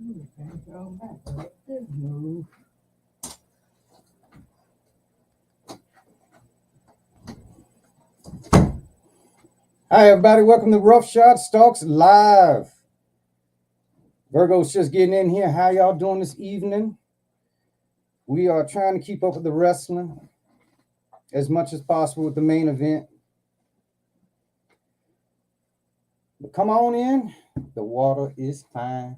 Hi, everybody. Welcome to RoughShod Stalks Live. Virgo's just getting in here. How y'all doing this evening? We are trying to keep up with the wrestling as much as possible with the main event. But come on in. The water is fine.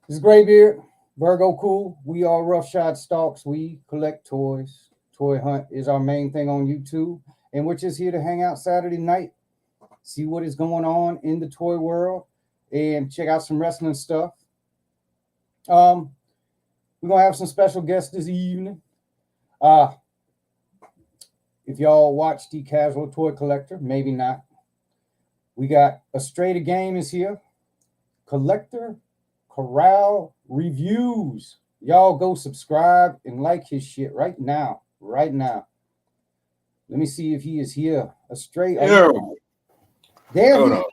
This is Graybeard. Virgo cool. We are RoughShod Stalks. We collect toys. Toy hunt is our main thing on YouTube. And we're just here to hang out Saturday night, see what is going on in the toy world, and check out some wrestling stuff. We're gonna have some special guests this evening. If y'all watch The Casual Toy Collector, maybe not. We got a Straight Game is here. Collector Corral Reviews. Y'all go subscribe and like his shit right now. Right now. Let me see if he is here. A straight. There Hold on.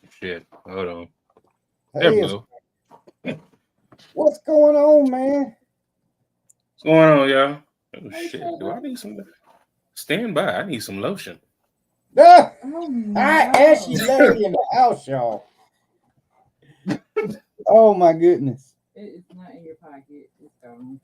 Shit. Hold on. There we go. What's going on, man? What's going on, y'all? Oh shit. Do I need some stand by? I need some lotion. I actually lady in the house, y'all. Oh my goodness. It's not in your pocket. It's gone.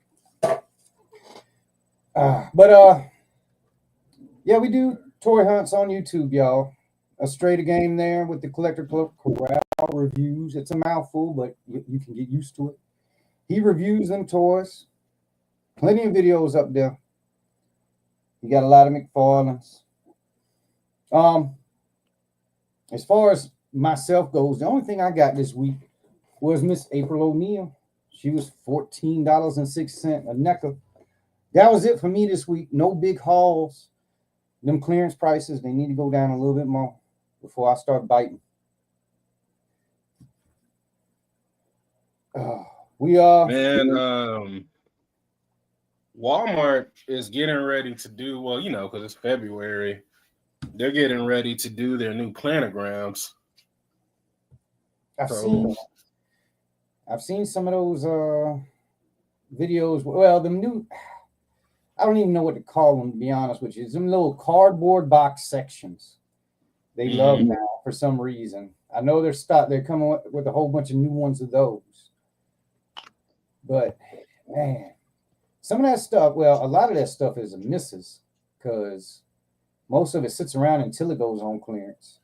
Yeah, we do toy hunts on YouTube, y'all. A Straight Game there with the Collector Corral Reviews. It's a mouthful, but you can get used to it. He reviews them toys. Plenty of videos up there. You got a lot of McFarlane's. As far as myself goes, the only thing I got this week was Miss April O'Neil. She was $14.06 a NECA. That was it for me this week. No big hauls. Them clearance prices, they need to go down a little bit more before I start biting. Walmart is getting ready to do, well, you know, because it's February, they're getting ready to do their new planograms. I've seen some of those videos. Well, the new, I don't even know what to call them, to be honest with you. Some little cardboard box sections. They love now for some reason. I know they're coming with a whole bunch of new ones of those. But man, some of that stuff, well, a lot of that stuff is a misses because most of it sits around until it goes on clearance.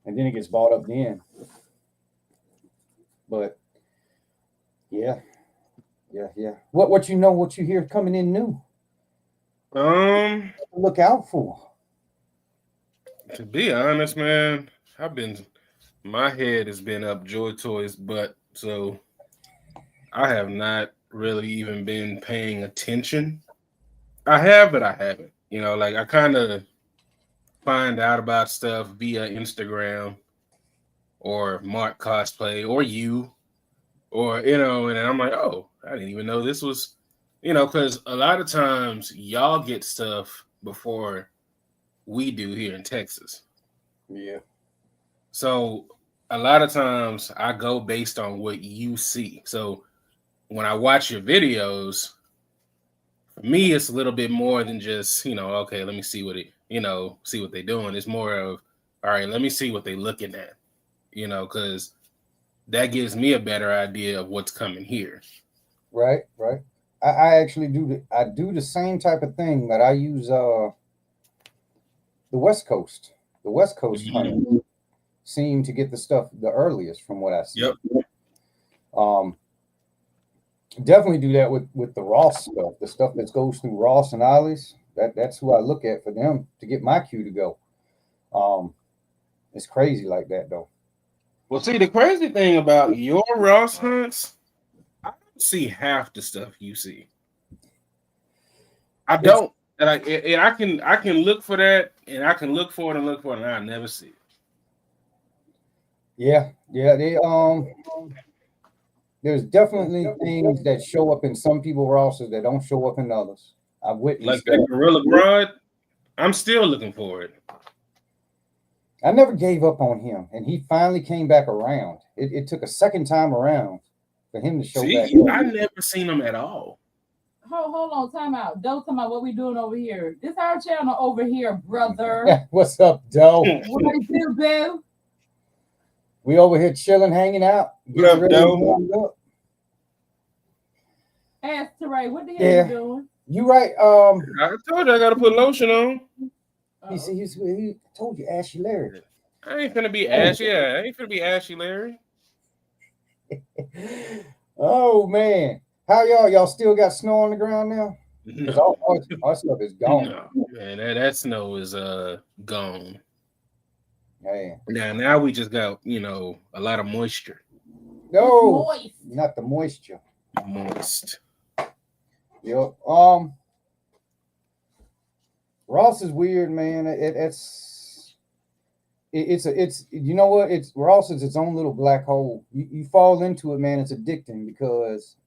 And then it gets bought up then. But yeah. What you hear coming in new? Look out for. To be honest, man, my head has been up Joy Toys, but so I have not really even been paying attention. I have, but I haven't. You know, like I kind of find out about stuff via Instagram or Mark Cosplay or you, or, you know, and I'm like, oh, I didn't even know this was, you know, because a lot of times y'all get stuff before we do here in Texas. Yeah. So a lot of times I go based on what you see. So when I watch your videos, for me, it's a little bit more than just, you know, okay, let me see what they're doing. It's more of, all right, let me see what they're looking at, you know, because that gives me a better idea of what's coming here. Right. I actually do the same type of thing, but I use the West Coast. The West Coast hunter seem to get the stuff the earliest from what I see. Yep. Definitely do that with the Ross stuff, the stuff that goes through Ross and Ollie's. That's who I look at for them to get my cue to go. It's crazy like that though. Well, see, the crazy thing about your Ross hunts, I don't see half the stuff you see. I don't, and I can look for that, and I can look for it, and I never see it. Yeah, they there's definitely things that show up in some people Rosses that don't show up in others. I've witnessed like that Gorilla Grodd. I'm still looking for it. I never gave up on him, and he finally came back around. It took a second time around for him to show back See, up. I never seen him at all. Hold on, time out. Don't talk about what we doing over here. This our channel over here, brother. What's up, Doe? What it do, boo? We over here chilling, hanging out. What up, ready to Doe? warm up. Ask Teray, what the hell you doing? You right. I told you I gotta put lotion on. He told you, Ashy Larry. I ain't finna be ashy. Yeah, I ain't finna be ashy, Larry. Oh man, how y'all? Y'all still got snow on the ground now? No. Our stuff is gone. No, man, that snow is gone. Man. Now we just got a lot of moisture. No, Moist. not the moisture. Moist. Yep. Ross is weird, man. It's you know what? Ross is its own little black hole. You fall into it, man. It's addicting because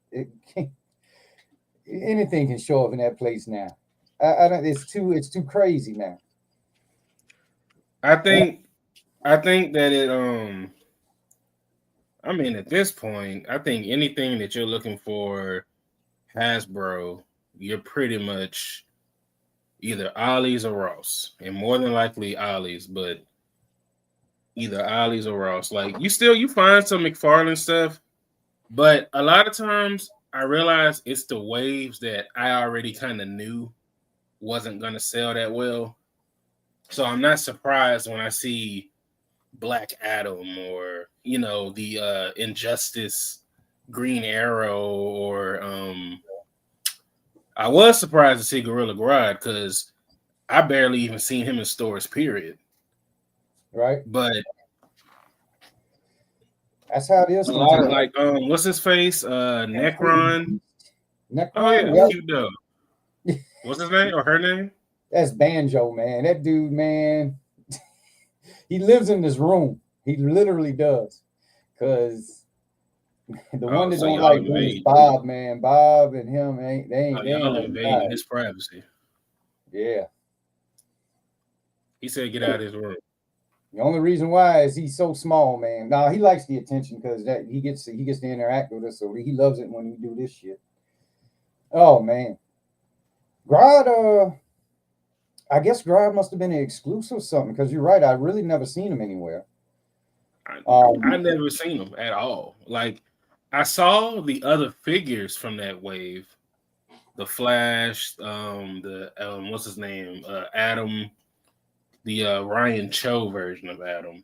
anything can show up in that place now. I don't. It's too crazy now. I think that it I mean, at this point, I think anything that you're looking for Hasbro, you're pretty much either Ollie's or Ross, and more than likely Ollie's, but either Ollie's or Ross. Like you find some McFarlane stuff, but a lot of times I realize it's the waves that I already kind of knew wasn't gonna sell that well. So I'm not surprised when I see Black Adam or the Injustice Green Arrow or I was surprised to see Gorilla Grodd because I barely even seen him in stores, period. Right. But that's how it is. A lot of what's his face? Necron. Oh yeah, yep. cute dog. What's his name or her name? That's Banjo, man. That dude, man. He lives in this room. He literally does. Cause the one that so don't y'all like invade. is Bob, man. Bob and him they Y'all ain't invading his privacy. Yeah. He said, "Get out of his room." The only reason why is he's so small, man. Now he likes the attention because that he gets to interact with us, so he loves it when we do this shit. Oh man, Grodd. I guess Grodd must have been an exclusive or something because you're right. I really never seen him anywhere. I never seen him at all. Like I saw the other figures from that wave, the Flash, the what's his name, Adam, the Ryan Cho version of Adam.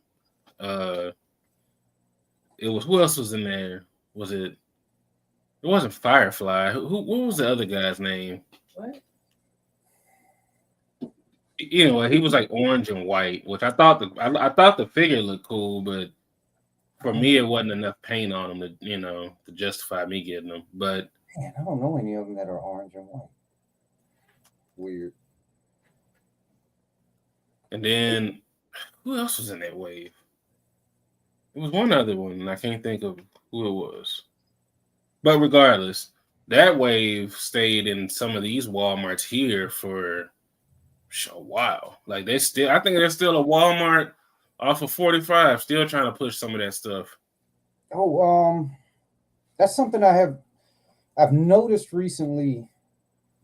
It was who else was in there? Was it? It wasn't Firefly. What was the other guy's name? What? Anyway, he was like orange and white, which I thought the figure looked cool, but for me, it wasn't enough paint on him to justify me getting them. But man, I don't know any of them that are orange and white. Weird. And then who else was in that wave? It was one other one, and I can't think of who it was. But regardless, that wave stayed in some of these Walmarts here for a while. Like I think there's still a Walmart off of 45 still trying to push some of that stuff. Oh, that's something I've noticed recently,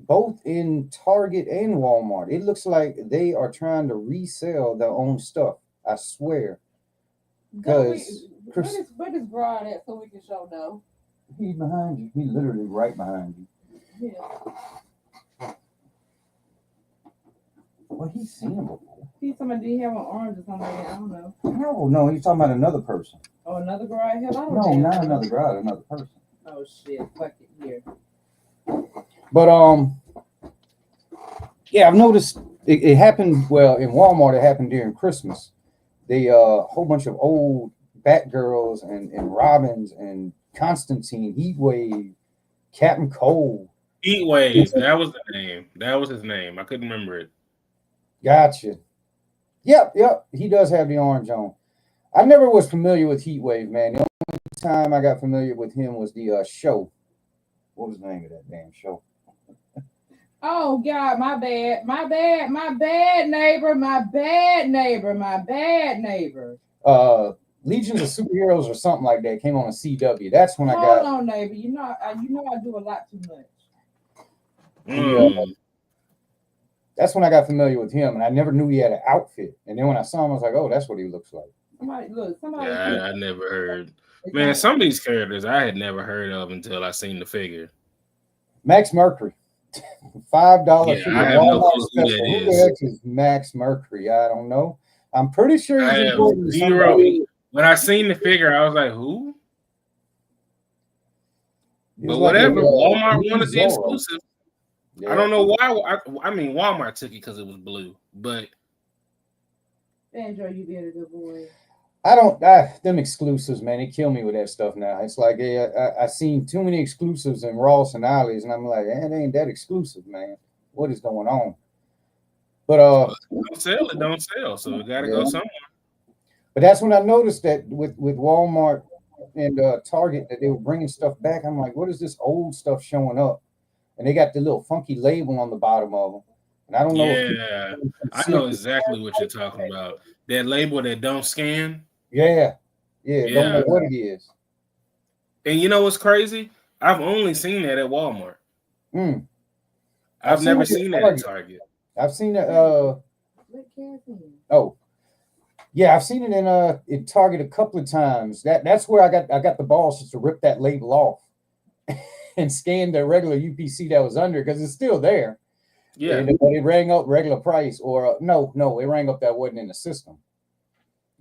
both in Target and Walmart. It looks like they are trying to resell their own stuff. I swear. Because where is Grodd at so we can show though? He's behind you. He's literally right behind you. Yeah. Well, he's seen him before. He's talking about, did he have an orange or something like that? I don't know. No, he's talking about another person. Oh, another Grodd? Hell, I don't No, know. not another Grodd, another person. Oh shit, fuck it here. But yeah, I've noticed it happened. Well, in Walmart, it happened during Christmas. They whole bunch of old Batgirls and Robins and Constantine, Heatwave, Captain Cold. Heatwave, that was the name. That was his name. I couldn't remember it. Gotcha. Yep. He does have the orange on. I never was familiar with Heatwave, man. The only time I got familiar with him was the show. What was the name of that damn show? Oh God, my bad, my bad, my bad neighbor, my bad neighbor, my bad neighbor. Legions of Superheroes or something like that came on a CW. That's when I Hold got on, neighbor. You know I do a lot too much. that's when I got familiar with him, and I never knew he had an outfit. And then when I saw him, I was like, oh, that's what he looks like. Somebody. Yeah, I never heard. Man, some of these characters I had never heard of until I seen the figure. Max Mercury, $5 Yeah, figure. I have no Walmart clue who special. that Who the is. heck is Max Mercury? I don't know. I'm pretty sure I he's have important to zero. somebody. When I seen the figure, I was like, who? He But was like a whatever. Walmart mini wanted the Zorro. exclusive. I Yeah. don't know why. I mean, Walmart took it because it was blue, but Enjoy, you being a good boy. I don't. Them exclusives, man, they kill me with that stuff now. It's like I seen too many exclusives in Ross and Ollie's, and I'm like, it ain't that exclusive, man. What is going on? But don't sell it, don't sell. So it got to go somewhere. But that's when I noticed that with Walmart and Target that they were bringing stuff back. I'm like, what is this old stuff showing up? And they got the little funky label on the bottom of them. And I don't know. Yeah, I know exactly what you're talking about. That label that don't scan. Yeah. Don't know what it is. And you know what's crazy? I've only seen that at Walmart. I've never seen that at Target. I've seen it. Yeah, I've seen it in Target a couple of times. That's where I got the balls just to rip that label off and scan the regular UPC that was under because it's still there. Yeah, but it rang up regular price, or no, it rang up that wasn't in the system.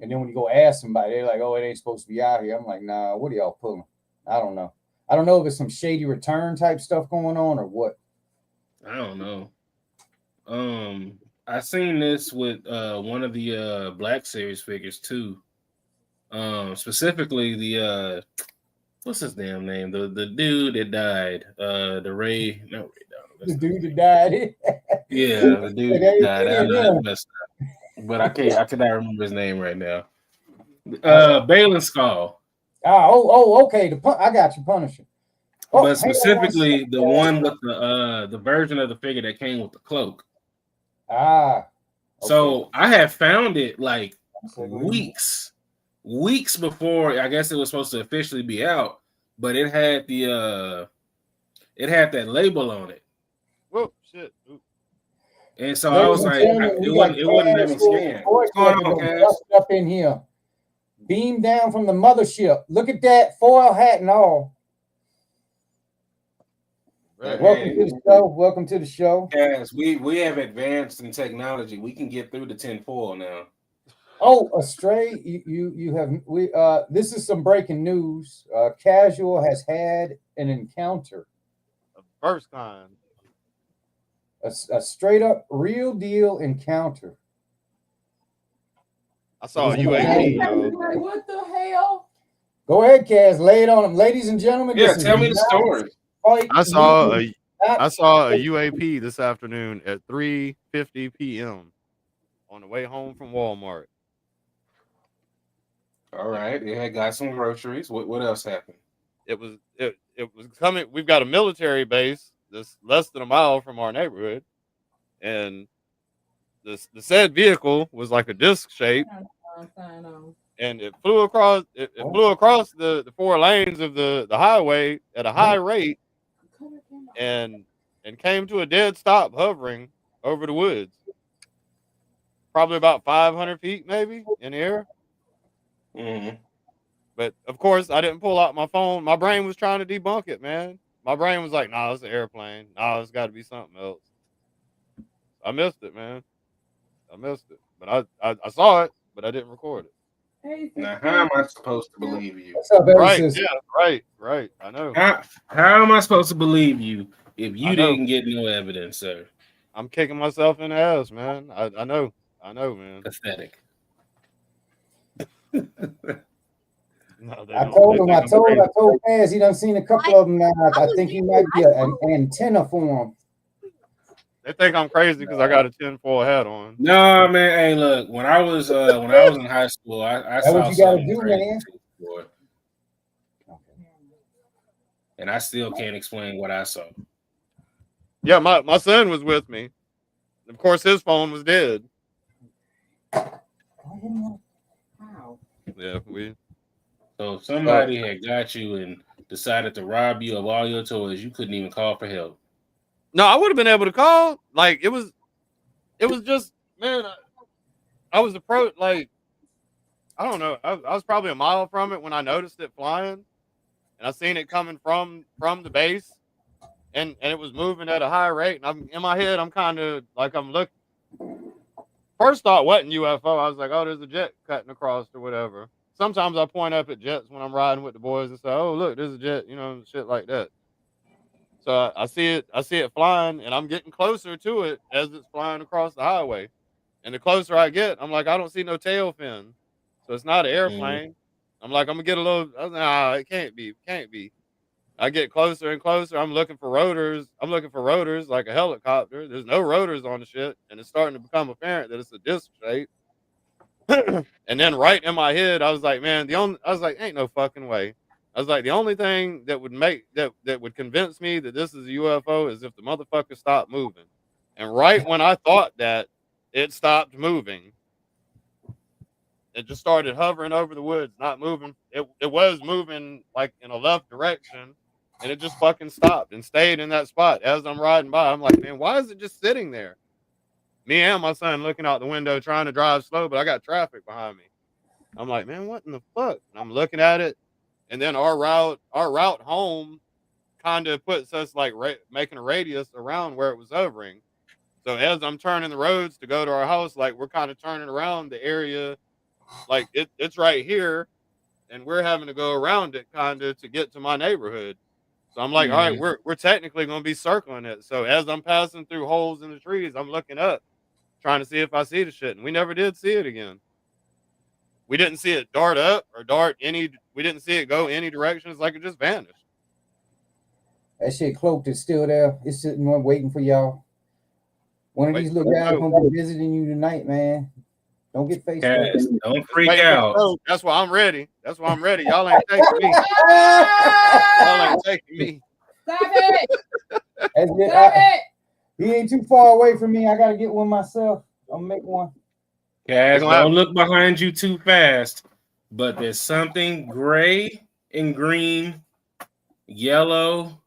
And then when you go ask somebody, they're like, "Oh, it ain't supposed to be out here." I'm like, "Nah, what are y'all pulling?" I don't know. I don't know if it's some shady return type stuff going on or what. I don't know. I seen this with one of the Black Series figures too. Specifically the what's his damn name? The dude that died. The dude that died. Yeah, the dude that died. I know that's messed up. But I cannot remember his name right now. Balin Skull. Okay. I got you, Punisher. But specifically the one with the version of the figure that came with the cloak. Okay. So I had found it like weeks before I guess it was supposed to officially be out, but it had that label on it. Whoa, shit. Ooh. And so I was like, it wouldn't let me scan. What's going on, Cass? Up in here. Beam down from the mothership. Look at that foil hat and all. Right. Welcome to the show. Yes, we have advanced in technology. We can get through the tinfoil now. Oh, Astray, you have this is some breaking news. Casual has had an encounter. The first kind. A straight up real deal encounter. I saw a UAP. Like, what the hell? Go ahead, Kaz. Lay it on them, ladies and gentlemen. Yeah, tell me the story. I saw a UAP this afternoon at 3:50 p.m. on the way home from Walmart. All right, it had got some groceries. What else happened? It was coming. We've got a military base that's less than a mile from our neighborhood, and the said vehicle was like a disc shape, and it flew across. It flew across the 4 lanes of the highway at a high rate, and came to a dead stop, hovering over the woods. Probably about 500 feet, maybe in the air. Mm-hmm. But of course, I didn't pull out my phone. My brain was trying to debunk it, man. My brain was like, "Nah, it's an airplane. Nah, it's got to be something else." I missed it, man. I missed it, but I saw it, but I didn't record it. Now, how am I supposed to believe you? What's up, Right? sister? Yeah, right. I know. How am I supposed to believe you if you didn't get no evidence, sir? I'm kicking myself in the ass, man. I know, man. Pathetic. No, I told Kaz he done seen a couple of them now. I think he might be an antenna for him. They think I'm crazy because I got a tinfoil hat on. No, man. Hey, look. When I was in high school, I saw what you gotta something do, crazy man. before, and I still can't explain what I saw. Yeah, my son was with me. Of course, his phone was dead. Wow. Yeah, we. So if somebody had got you and decided to rob you of all your toys, you couldn't even call for help. No, I would have been able to call. Like it was just man. I was approached like I don't know. I was probably a mile from it when I noticed it flying, and I seen it coming from the base, and it was moving at a high rate. And I'm in my head. I'm kind of like I'm looking. First thought wasn't UFO. I was like, oh, there's a jet cutting across or whatever. Sometimes I point up at jets when I'm riding with the boys and say, oh, look, there's a jet, shit like that. So I see it flying, and I'm getting closer to it as it's flying across the highway. And the closer I get, I'm like, I don't see no tail fin, so it's not an airplane. I'm like, I'm gonna get a little. Nah, it can't be, I get closer and closer. I'm looking for rotors. Like a helicopter. There's no rotors on the shit, and it's starting to become apparent that it's a disc shape. And then right in my head, I was like, man, ain't no fucking way. I was like, the only thing that would make that would convince me that this is a UFO is if the motherfucker stopped moving. And right when I thought that, it stopped moving. It just started hovering over the woods, not moving. It was moving like in a left direction, and it just fucking stopped and stayed in that spot. As I'm riding by, I'm like, man, why is it just sitting there? Me and my son looking out the window trying to drive slow, but I got traffic behind me. I'm like, man, what in the fuck? And I'm looking at it, and then our route home kind of puts us like making a radius around where it was hovering. So as I'm turning the roads to go to our house, like we're kind of turning around the area, like it's right here, and we're having to go around it kind of to get to my neighborhood. So I'm like, all right, we're technically going to be circling it. So as I'm passing through holes in the trees, I'm looking up, trying to see if I see the shit, and we never did see it again. We didn't see it dart up or dart any. We didn't see it go any direction. It's like it just vanished. That shit cloaked is still there. It's sitting there waiting for y'all. One of these little guys gonna be visiting you tonight, man. Don't get faced. Don't freak out. That's why I'm ready. Y'all ain't taking me. Y'all ain't taking me. Stop it. Stop it. He ain't too far away from me. I gotta get one myself. I'll make one. Guys, don't look behind you too fast. But there's something gray and green, yellow,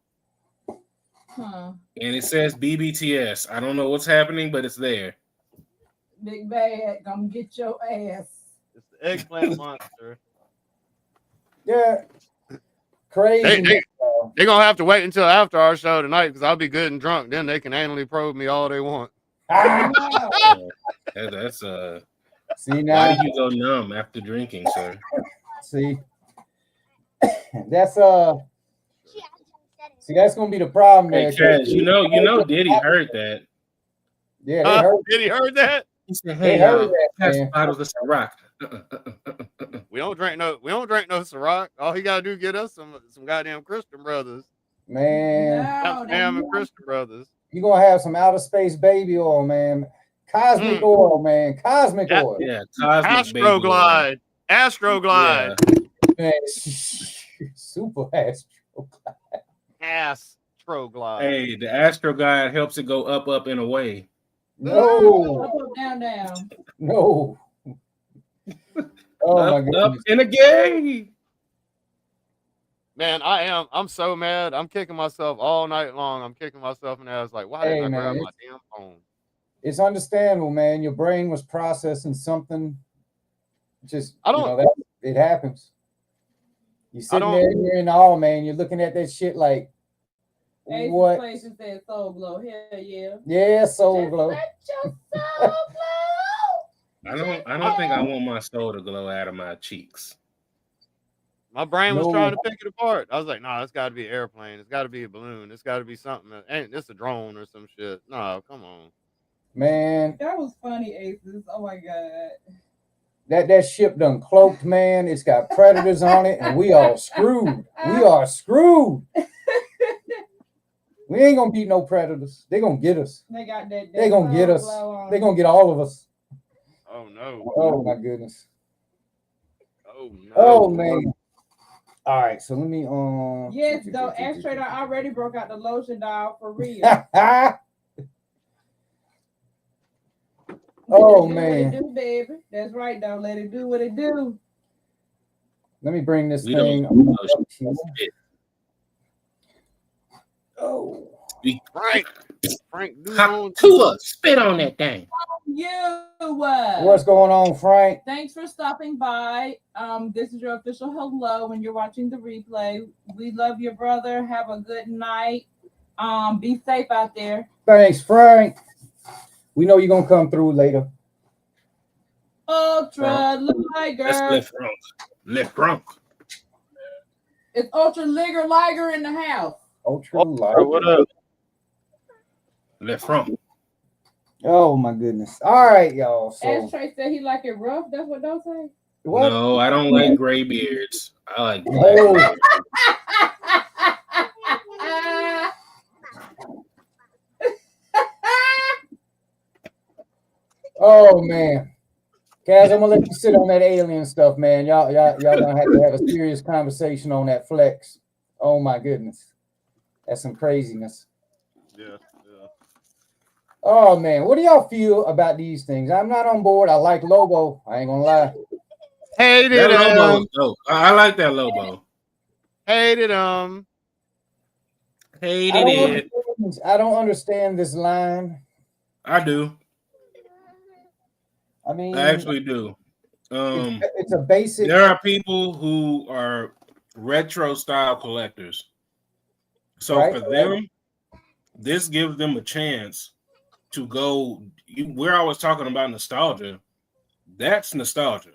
and it says BBTS. I don't know what's happening, but it's there. Big Bad, gonna get your ass. It's the eggplant monster. Yeah. Crazy. They're gonna have to wait until after our show tonight because I'll be good and drunk. Then they can anally probe me all they want. That's See now. Why do you go numb after drinking, sir? See, that's See, that's gonna be the problem there. Hey, Chaz, you know, Diddy heard that. Yeah, they heard. Diddy heard that. He said, "Hey, pass the bottle of Ciroc." We don't drink no Ciroc. All he gotta do is get us some goddamn Christian Brothers. Man, Amsterdam and Christian Brothers. You gonna have some outer space baby oil, man. Cosmic oil, man. Cosmic oil. Yeah, cosmic Astroglide. Astroglide. Yeah. Super Astroglide. Astroglide. Hey, the Astroglide helps it go up, up, and away. No. Up, down, down. No. Oh up, my goodness. up and again. Man, I'm so mad. I'm kicking myself all night long. I'm kicking myself in the ass like, why didn't I grab my damn phone? It's understandable, man. Your brain was processing something. Just it happens. You're sitting there hearing all, man. You're looking at that shit like, what? Places that soul glow. Hell yeah. Yeah, soul glow. Let your soul glow. I don't think I want my soul to glow out of my cheeks. My brain was trying to pick it apart. I was like, nah, it's got to be an airplane. It's got to be a balloon. It's got to be something. Ain't this a drone or some shit? No, come on. Man. That was funny, Aces. Oh, my God. That ship done cloaked, man. It's got predators on it, and we are screwed. We are screwed. We ain't going to beat no predators. They're going to get us. They got that. They're going to get us. They're going to get all of us. Oh, no. Oh, my goodness. Oh, no. Oh, man. All right, so let me Yes, though. Ashtray I already broke out the lotion, dog, for real. Oh Let it do man. what it do, baby. That's right, though. Let it do what it do. Let me bring this We thing don't up here. Oh. Frank, do Hop on to us. Spit on that thing. You. What's going on, Frank? Thanks for stopping by. This is your official hello when you're watching the replay. We love your brother. Have a good night. Be safe out there. Thanks, Frank. We know you're gonna come through later. Ultra Liger. That's left front. It's Ultra Liger in the house. Ultra light. What up? Left front. Oh my goodness. All right, y'all. So Ashtray said he like it rough. That's what they'll say. what? No, I don't like gray beards. I like black Oh. beards. Oh man. Kaz, I'm gonna let you sit on that alien stuff, man. Y'all gonna have to have a serious conversation on that flex. Oh my goodness. That's some craziness. Yeah. Oh man, what do y'all feel about these things? I'm not on board. I like Lobo. I ain't gonna lie. Hated That Lobo him. is dope. I like that Lobo. Hated him. Hated it. I don't understand this line. I do. I mean, I actually do. it's a basic. There are people who are retro style collectors. So Right, for them, this gives them a chance to go. We're always talking about nostalgia. That's nostalgia.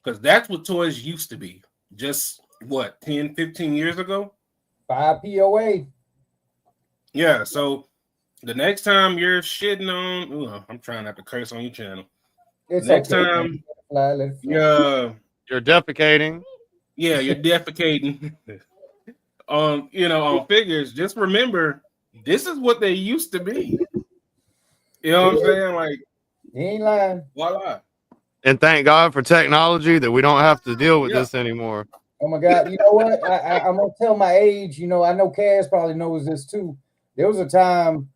Because that's what toys used to be. Just what, 10, 15 years ago? 5 POA. Yeah, so the next time you're shitting on, I'm trying not to curse on your channel. It's Next okay. time Let it fly. You're defecating. Yeah, you're defecating on figures. Just remember, this is what they used to be. You know what I'm saying? Like, He ain't lying. voila. And thank God for technology that we don't have to deal with this anymore. Oh my God! You know what? I'm gonna tell my age. You know, I know Cass probably knows this too. There was a time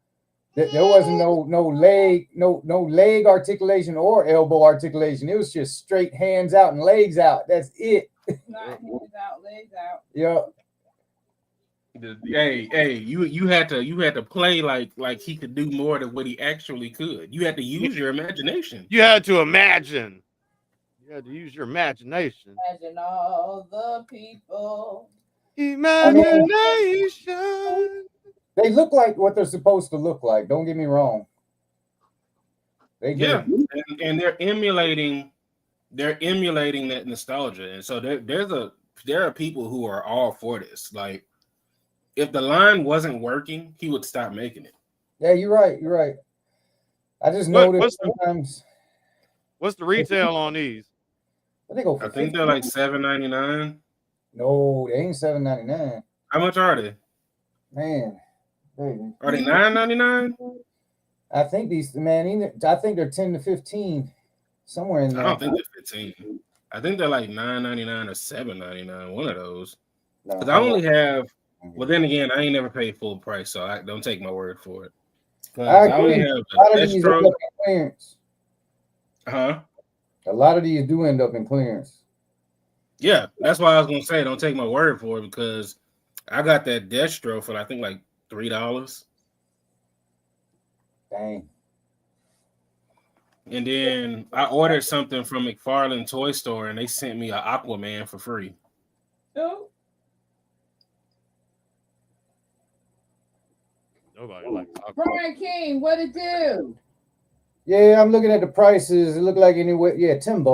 that there wasn't no leg articulation or elbow articulation. It was just straight hands out and legs out. That's it. Not hands out, legs out. Yeah. Hey, you had to play like he could do more than what he actually could. You had to use your imagination. You had to imagine. You had to use your imagination. Imagine all the people. Imagination. They look like what they're supposed to look like. Don't get me wrong. They do. And they're emulating that nostalgia. And so there are people who are all for this. Like, if the line wasn't working, he would stop making it. Yeah, you're right. You're right. I just noticed sometimes. What's the retail on these? I think they're like $7.99. No, they ain't $7.99. How much are they? Man, baby. Are they $9.99? I think I think they're 10 to 15, somewhere in there. I don't think they're 15. I think they're like $9.99 or $7.99. One of those. Because I only have. Well, then again, I ain't never paid full price, so I don't take my word for it. I only have a lot of these end up in clearance. A lot of these do end up in clearance. Yeah, that's why I was gonna say don't take my word for it, because I got that Destro for I think like $3. Dang. And then I ordered something from McFarlane Toy Store, and they sent me an Aquaman for free. Oh. Nobody likes Brian King, what it do? Yeah, I'm looking at the prices. It look like anywhere. Yeah, $10.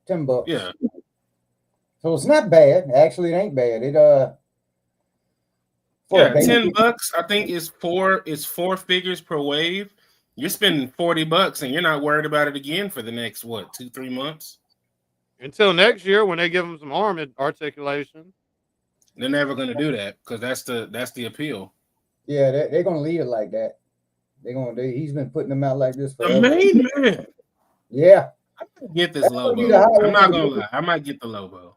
$10. Yeah. So it's not bad. Actually, it ain't bad. It $10. I think it's four figures per wave. You're spending $40, and you're not worried about it again for the next 2-3 months. Until next year when they give them some arm articulation. They're never gonna do that because that's the appeal. Yeah, they're gonna leave it like that. He's been putting them out like this forever. The main man. Yeah. I get this Lobo. I'm not gonna lie. I might get the Lobo.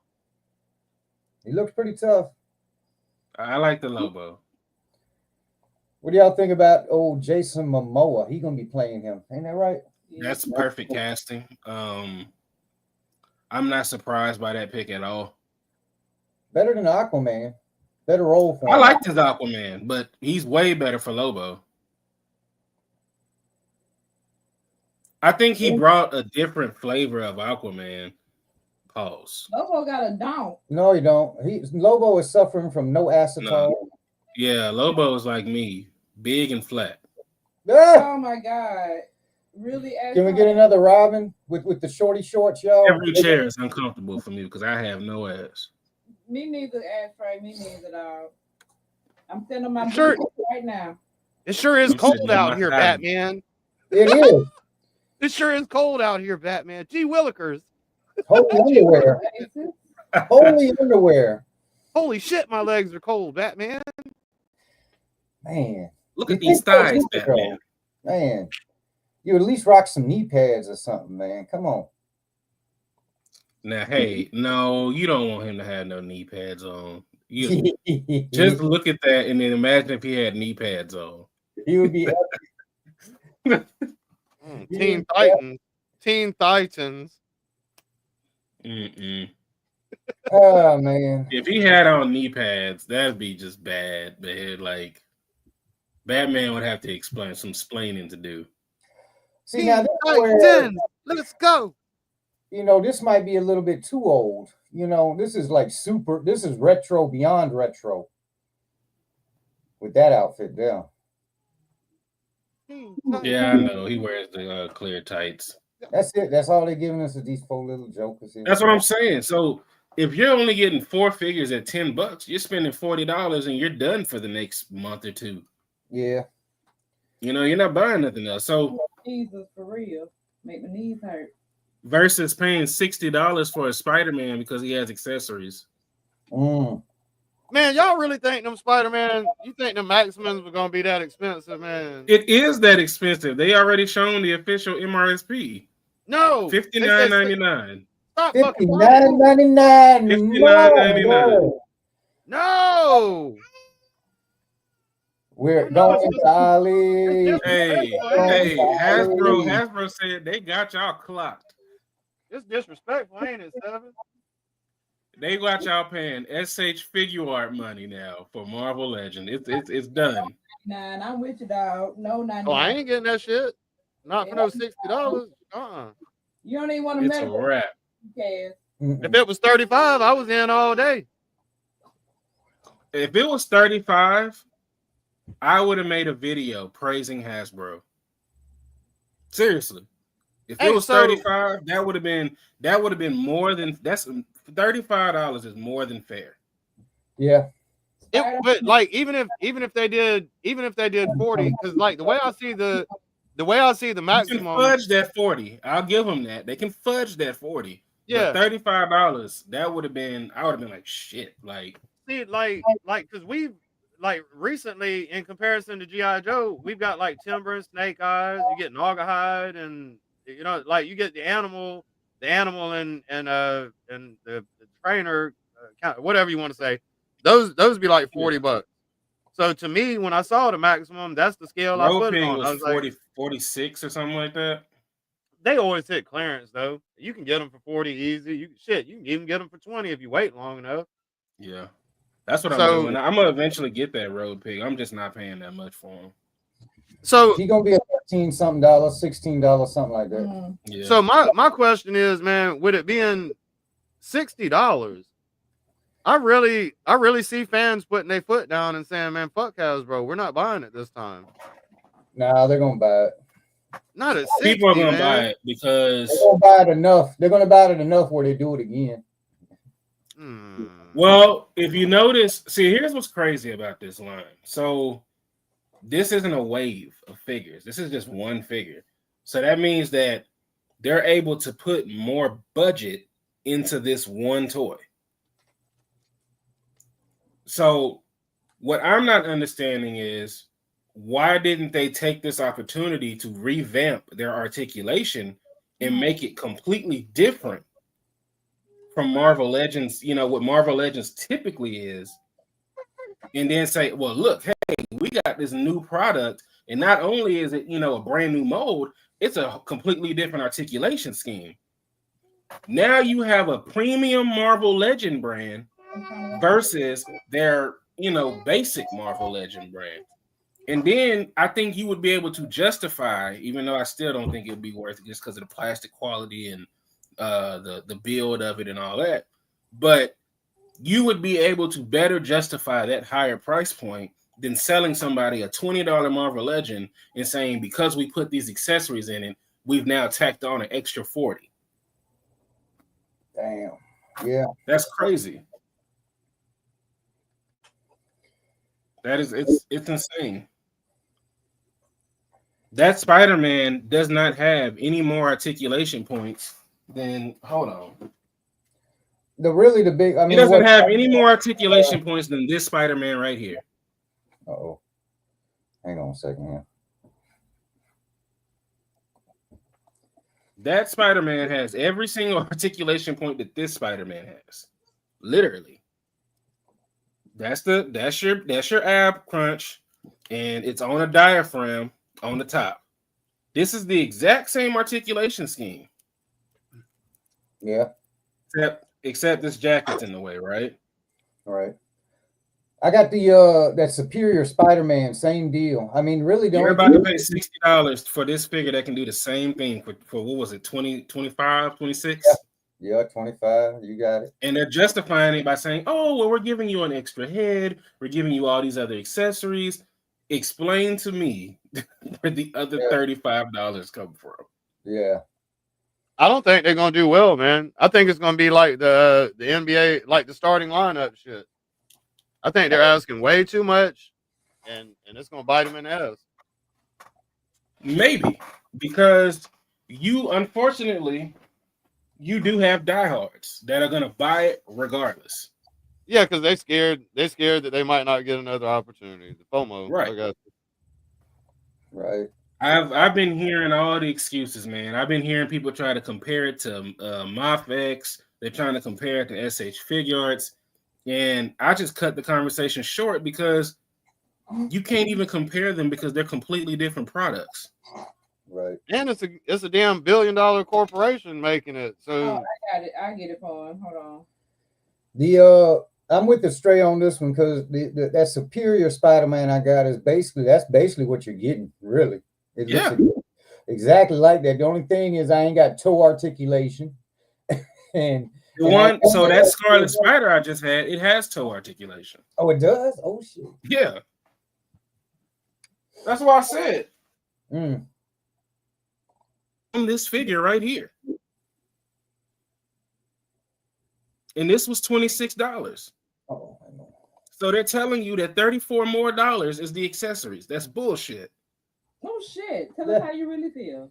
He looks pretty tough. I like the Lobo. What do y'all think about old Jason Momoa? He gonna be playing him, ain't that right? That's perfect casting. I'm not surprised by that pick at all. Better than Aquaman. Better role for him. I liked his Aquaman, but he's way better for Lobo. I think he brought a different flavor of Aquaman. Pause. Lobo got a down. No, you don't. Lobo is suffering from no acetone. No. Yeah, Lobo is like me, big and flat. Ah! Oh my God. Really? Can we get another Robin with the shorty shorts, y'all? Every chair is uncomfortable for me because I have no ass. Me neither, Ashtray. Me neither, dog. I'm sending my Sure. boots right now. It sure is You cold said out my here, time. Batman. It is. It sure is cold out here, Batman. Gee Willikers. Holy underwear. Holy underwear. Holy shit, my legs are cold, Batman. Man. Look at these thighs, Batman. Man. You at least rock some knee pads or something, man. Come on. Now, hey, no, you don't want him to have no knee pads on. You just look at that and then imagine if he had knee pads on. He would be Teen Titans. Teen Titans. Mm-mm. Oh man. If he had on knee pads, that'd be just bad. But like, Batman would have to explain some splaining to do. See now, Teen this is where, Titans. Let's go. you know, this might be a little bit too old. You know, this is like super. This is retro beyond retro. With that outfit there. Yeah, I know. He wears the clear tights. That's it. That's all they're giving us is these 4 little jokers here. That's what I'm saying. So if you're only getting 4 figures at $10, you're spending $40 and you're done for the next month or two. Yeah. You know, you're not buying nothing else. So Jesus, for real. Make my knees hurt. versus paying $60 for a Spider-Man because he has accessories. Man, y'all really think them Spider-Man, you think the Maximums were going to be that expensive, man? It is that expensive. They already shown the official MRSP. No. $59.99. Stop fucking $59.99. $59.99. No. We're going to Ali. Hey, Hasbro said they got y'all clocked. It's disrespectful, ain't it, Seven? They got y'all paying SH figure art money now for Marvel Legend. It's done. Nah, I'm with you, dog. No, not. Oh, I ain't getting that shit. Not for no $60. You don't even want to It's a wrap. Okay. If it was 35, I was in all day. If it was 35, I would have made a video praising Hasbro. Seriously. If it was 35, that would have been more than that's $35 is more than fair. Yeah. But like even if they did 40, because like the way I see the maximum, you can fudge that 40. I'll give them that. They can fudge that 40. Yeah, but $35. That would have been. I would have been like shit. Like see, like because we've like recently in comparison to GI Joe, we've got like Timber and Snake Eyes. You get Naugahyde, and you know, like you get the animal and the trainer, whatever you want to say. Those be like $40. So to me, when I saw the maximum, that's the scale I put it on. Was I was 40, like, 46 or something like that. They always hit clearance though. You can get them for 40 easy. You can even get them for 20 if you wait long enough. Yeah, that's what I'm doing. I'm gonna eventually get that road pig. I'm just not paying that much for him. So he gonna be a $13-something, $16, something like that. Yeah. So my question is, man, with it being $60, I really see fans putting their foot down and saying, man, fuck Hasbro, we're not buying it this time. Nah, they're gonna buy it. Not at 60, people are gonna man. buy it because they're gonna buy it enough. They're gonna buy it enough where they do it again. Well, if you notice, see, here's what's crazy about this line. So this isn't a wave of figures. This is just one figure. So that means that they're able to put more budget into this one toy. So what I'm not understanding is why didn't they take this opportunity to revamp their articulation and make it completely different from Marvel Legends, you know, what Marvel Legends typically is, and then say, well, look, hey, we got this new product, and not only is it, you know, a brand new mold, it's a completely different articulation scheme. Now you have a premium Marvel Legend brand versus their, you know, basic Marvel Legend brand. And then I think you would be able to justify, even though I still don't think it would be worth it just because of the plastic quality and the build of it and all that. But you would be able to better justify that higher price point than selling somebody a $20 Marvel Legend and saying, because we put these accessories in it, we've now tacked on an extra $40. Damn. Yeah. That's crazy. That is, it's insane. That Spider-Man does not have any more articulation points than, hold on. The big, I mean, He doesn't have any more articulation points than this Spider-Man right here. Uh-oh. Hang on a second here. That Spider-Man has every single articulation point that this Spider-Man has. Literally. That's your ab crunch, and it's on a diaphragm on the top. This is the exact same articulation scheme. Yeah. Except this jacket's in the way, right? All right. I got the that Superior Spider-Man, same deal. I mean, really don't. You're about to pay $60 for this figure that can do the same thing for what was it, 20, 25, 26? Yeah, 25. You got it. And they're justifying it by saying, oh, well, we're giving you an extra head. We're giving you all these other accessories. Explain to me where the other $35 come from. Yeah. I don't think they're gonna do well, man. I think it's gonna be like the NBA, like the starting lineup shit. I think they're asking way too much, and it's gonna bite them in the ass. Maybe, because you, unfortunately, you do have diehards that are gonna buy it regardless. Yeah, because they scared that they might not get another opportunity. The FOMO, right? Right. I've been hearing all the excuses, man. I've been hearing people try to compare it to MothX. They're trying to compare it to SH Figuarts. And I just cut the conversation short because you can't even compare them because they're completely different products. Right. And it's a damn $1 billion corporation making it. So I got it. I get it for him. Hold on. I'm with the Stray on this one because that Superior Spider-Man I got is basically what you're getting, really. It looks exactly like that. The only thing is I ain't got toe articulation. and so that Scarlet Spider I just had, it has toe articulation. Oh, it does? Oh shit. Yeah. That's what I said. On this figure right here. And this was $26. Oh, I know. So they're telling you that $34 more is the accessories. That's bullshit. Oh shit. Tell us how you really feel.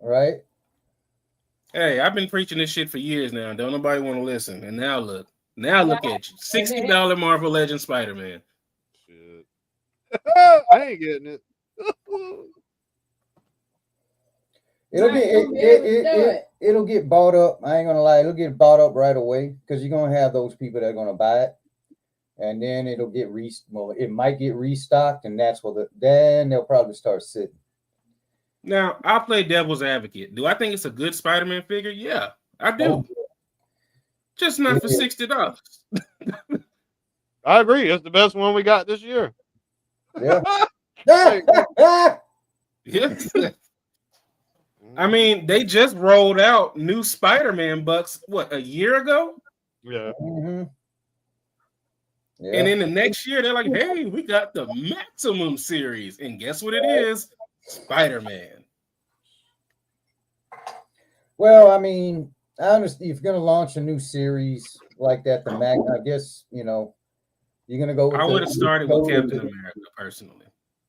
Right. Hey, I've been preaching this shit for years now. Don't nobody want to listen. And now look at you. $60 Marvel Legends Spider-Man. Shit. I ain't getting it. It'll get bought up. I ain't gonna lie, it'll get bought up right away because you're gonna have those people that are gonna buy it, and then it might get restocked, and that's then they'll probably start sitting. Now I'll play devil's advocate. Do I think it's a good Spider-Man figure? Yeah, I do. Oh. Just not for $60. I agree. It's the best one we got this year. Yeah. Yeah. I mean, they just rolled out new Spider-Man bucks, a year ago? Yeah. Mm-hmm. Yeah. And in the next year, they're like, hey, we got the Maximum series. And guess what it is? Spider-Man. Well, I mean, I understand if you're going to launch a new series like that, I guess, you're going to go with I would have started with Captain America, personally.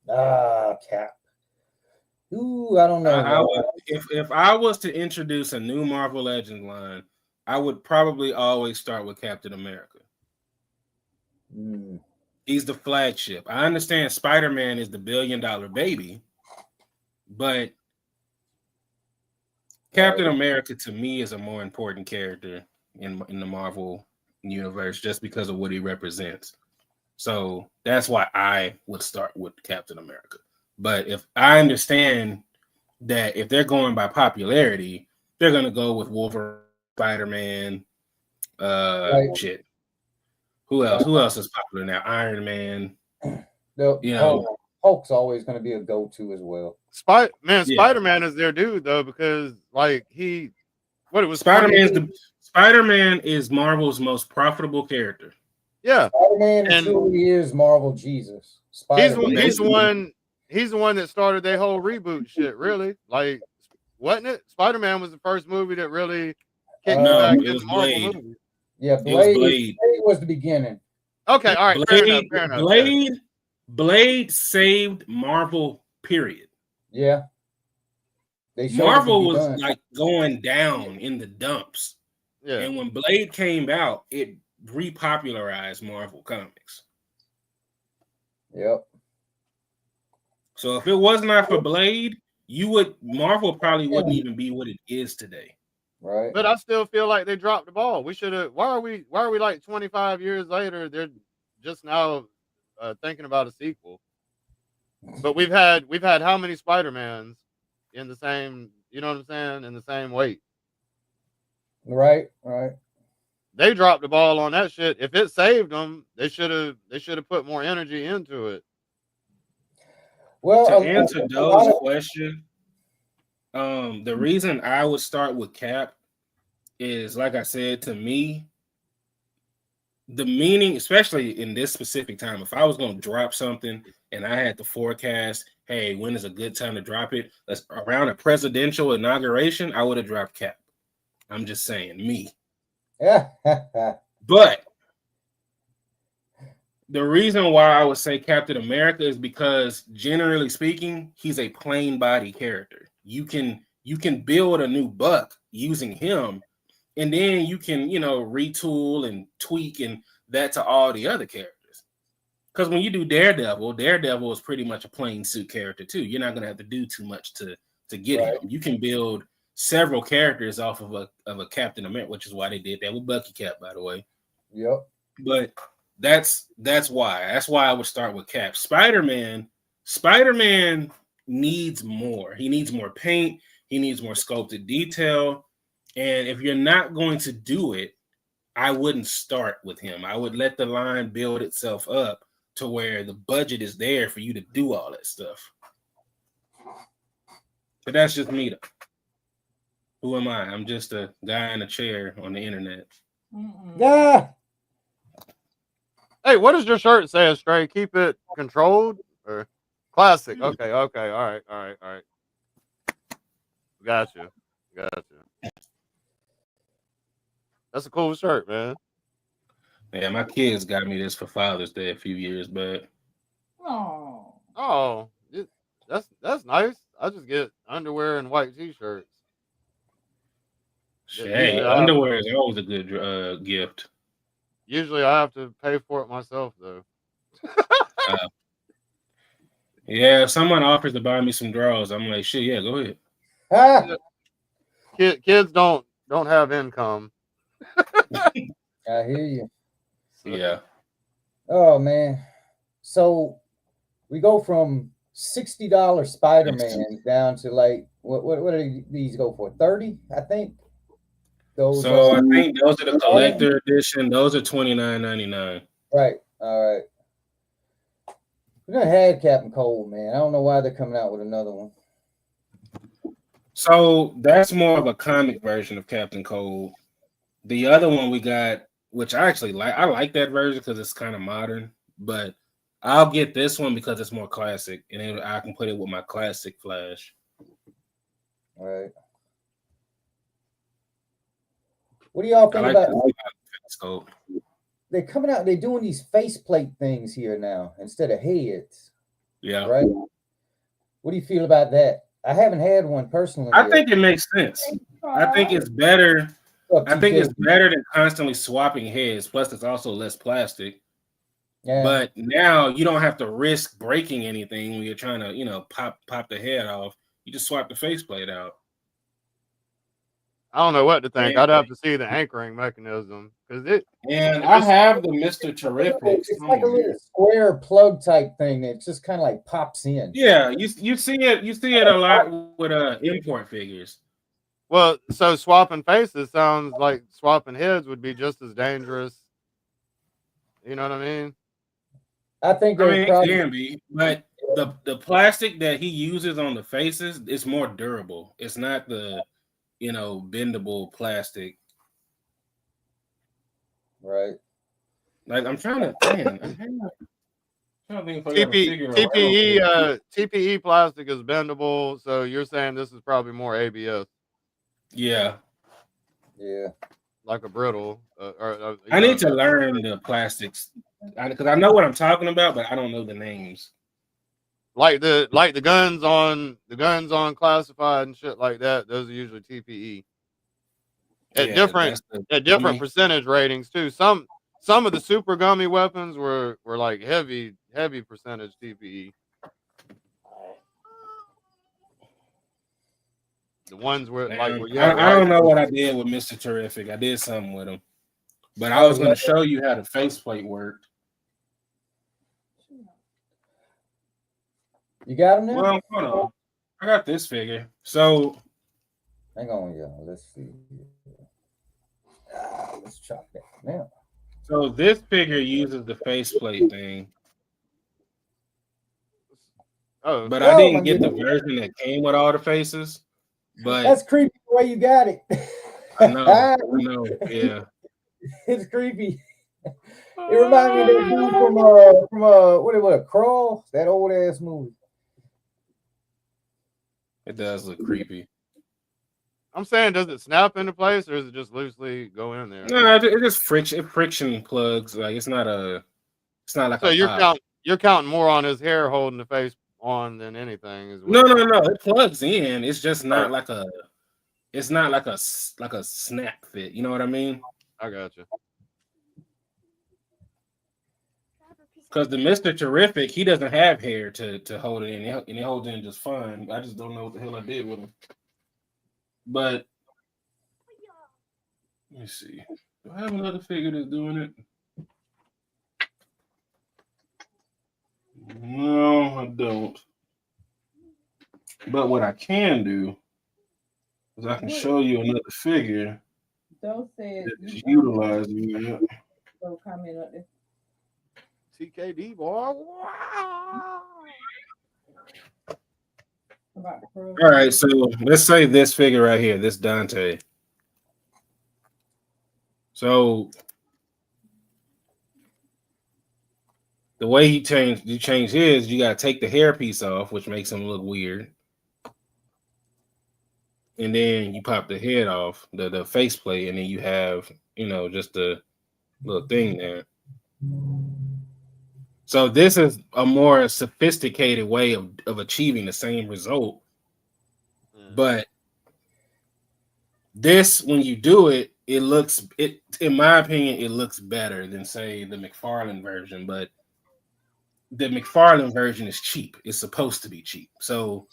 Cap. Ooh, I don't know. If I was to introduce a new Marvel Legends line, I would probably always start with Captain America. He's the flagship. I understand Spider-Man is the $1 billion baby, but Captain America to me is a more important character in the Marvel universe just because of what he represents. So that's why I would start with Captain America. But if I understand that if they're going by popularity, they're gonna go with Wolverine, Spider-Man, shit. Who else? Who else is popular now? Iron Man. Hulk's always going to be a go-to as well. Spider-Man is their dude though, because like Spider-Man is Marvel's most profitable character. Yeah, Spider-Man truly is Marvel Jesus. He's the one that started their whole reboot shit. Really, like, wasn't it? Spider-Man was the first movie that really kicked back into Marvel movies. Yeah, Blade was the beginning. Okay, all right, fair enough. Blade saved Marvel. Period. Yeah. Marvel was like going down in the dumps. Yeah. And when Blade came out, it repopularized Marvel comics. Yep. So if it was not for Blade, Marvel probably wouldn't even be what it is today. Right. But I still feel like they dropped the ball. We should have. Why are we like 25 years later? They're just now thinking about a sequel. But we've had how many Spider-Mans in the same, you know what I'm saying, in the same weight. Right. They dropped the ball on that shit. If it saved them, they should have put more energy into it. Well, to answer Doe's question, the reason I would start with Cap is, like I said, to me, the meaning, especially in this specific time, if I was going to drop something and I had to forecast, hey, when is a good time to drop it? That's around a presidential inauguration, I would have dropped Cap. I'm just saying, me. Yeah. But the reason why I would say Captain America is because, generally speaking, he's a plain body character. You can build a new Buck using him, and then you can, retool and tweak and that to all the other characters. Because when you do Daredevil is pretty much a plain suit character too. You're not gonna have to do too much to get him. You can build several characters off of a Captain America, which is why they did that with Bucky Cap, by the way. Yep. But that's why I would start with Cap. Spider-Man needs more. He needs more paint. He needs more sculpted detail. And if you're not going to do it, I wouldn't start with him. I would let the line build itself up to where the budget is there for you to do all that stuff. But that's just me, though. Who am I? I'm just a guy in a chair on the internet. Yeah. Hey, what does your shirt say, Stray? Keep it controlled or classic? Okay. All right. Gotcha. That's a cool shirt, man. Yeah, my kids got me this for Father's Day a few years back. Oh, that's nice. I just get underwear and white t-shirts. Hey, underwear is always a good gift. Usually, I have to pay for it myself, though. Yeah, if someone offers to buy me some drawers, I'm like, shit, yeah, go ahead. Kids don't have income. I hear you. Yeah. Oh man. So we go from $60 Spider-Man down to like what do these go for? 30, I think. I think those are the collector edition. Those are $29.99. Right. All right. We done had Captain Cold, man. I don't know why they're coming out with another one. So that's more of a comic version of Captain Cold. The other one we got, which I actually like, I like that version because it's kind of modern, but I'll get this one because it's more classic, and then I can put it with my classic Flash. All right. What do y'all think about? They're coming out. They're doing these faceplate things here now instead of heads. Yeah. Right. What do you feel about that? I haven't had one personally. I think it makes sense. I think it's better. I think it's better than constantly swapping heads. Plus, it's also less plastic. Yeah. But now you don't have to risk breaking anything when you're trying to, pop the head off. You just swap the faceplate out. I don't know what to think. Yeah. I'd have to see the anchoring mechanism because it. And I have the Mr. Terrific. It's like a little square plug type thing that just kind of like pops in. Yeah, you see it a lot with import figures. Well, so swapping faces sounds like swapping heads would be just as dangerous. You know what I mean? I think It can be, but the plastic that he uses on the faces is more durable. It's not the bendable plastic. Right. Like I'm trying to think if I got a figure TPE plastic is bendable, so you're saying this is probably more ABS. Yeah. Yeah. Like a brittle. I need to learn the plastics because I know what I'm talking about, but I don't know the names. Like the guns on classified and shit like that. Those are usually TPE. At different percentage ratings too. Some of the super gummy weapons were like heavy percentage TPE. The ones where I don't know what I did with Mr. Terrific. I did something with him, but I was going to show you how the faceplate worked. You got him now? Well, hold on. I got this figure. So hang on, y'all. Let's see. Let's chop that now. So this figure uses the faceplate thing. Oh, but I didn't get the version that came with all the faces. But that's creepy the way you got it. I know, yeah. It's creepy. It reminds me of that dude from what Crawl, that old ass movie. It does look creepy. I'm saying, does it snap into place or does it just loosely go in there? No, it just friction plugs. Like it's not like so a you're counting more on his hair holding the face on than anything as well. No. It plugs in. It's just not like a snap fit. You know what I mean? I got you. Because the Mr. Terrific, he doesn't have hair to hold it in, and he holds it in just fine. I just don't know what the hell I did with him. But let me see. Do I have another figure that's doing it? No, I don't. But what I can do is I can show you another figure. Don't say it. That's utilizing that. Go comment on this. TKD boy. All right, so let's say this figure right here, this Dante. So the way you change his, you got to take the hair piece off, which makes him look weird. And then you pop the head off, the faceplate, and then you have, just the little thing there. So this is a more sophisticated way of achieving the same result. But this, when you do it, in my opinion, it looks better than, say, the McFarlane version. But the McFarlane version is cheap. It's supposed to be cheap. So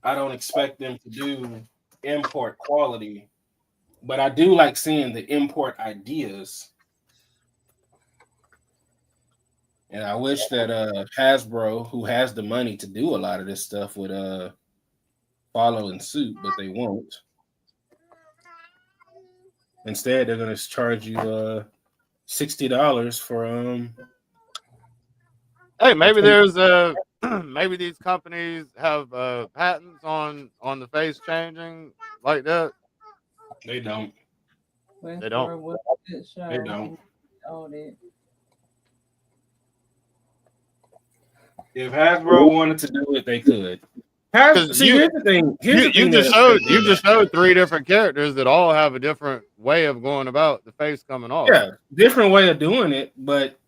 I don't expect them to do import quality. But I do like seeing the import ideas. And I wish that Hasbro, who has the money to do a lot of this stuff, would follow in suit, but they won't. Instead, they're going to charge you $60 for Hey, maybe there's maybe these companies have patents on the face changing like that. They don't. They don't. They don't. If Hasbro wanted to do it, they could. Here's the thing. You just showed 3 different characters that all have a different way of going about the face coming off. Yeah, different way of doing it, but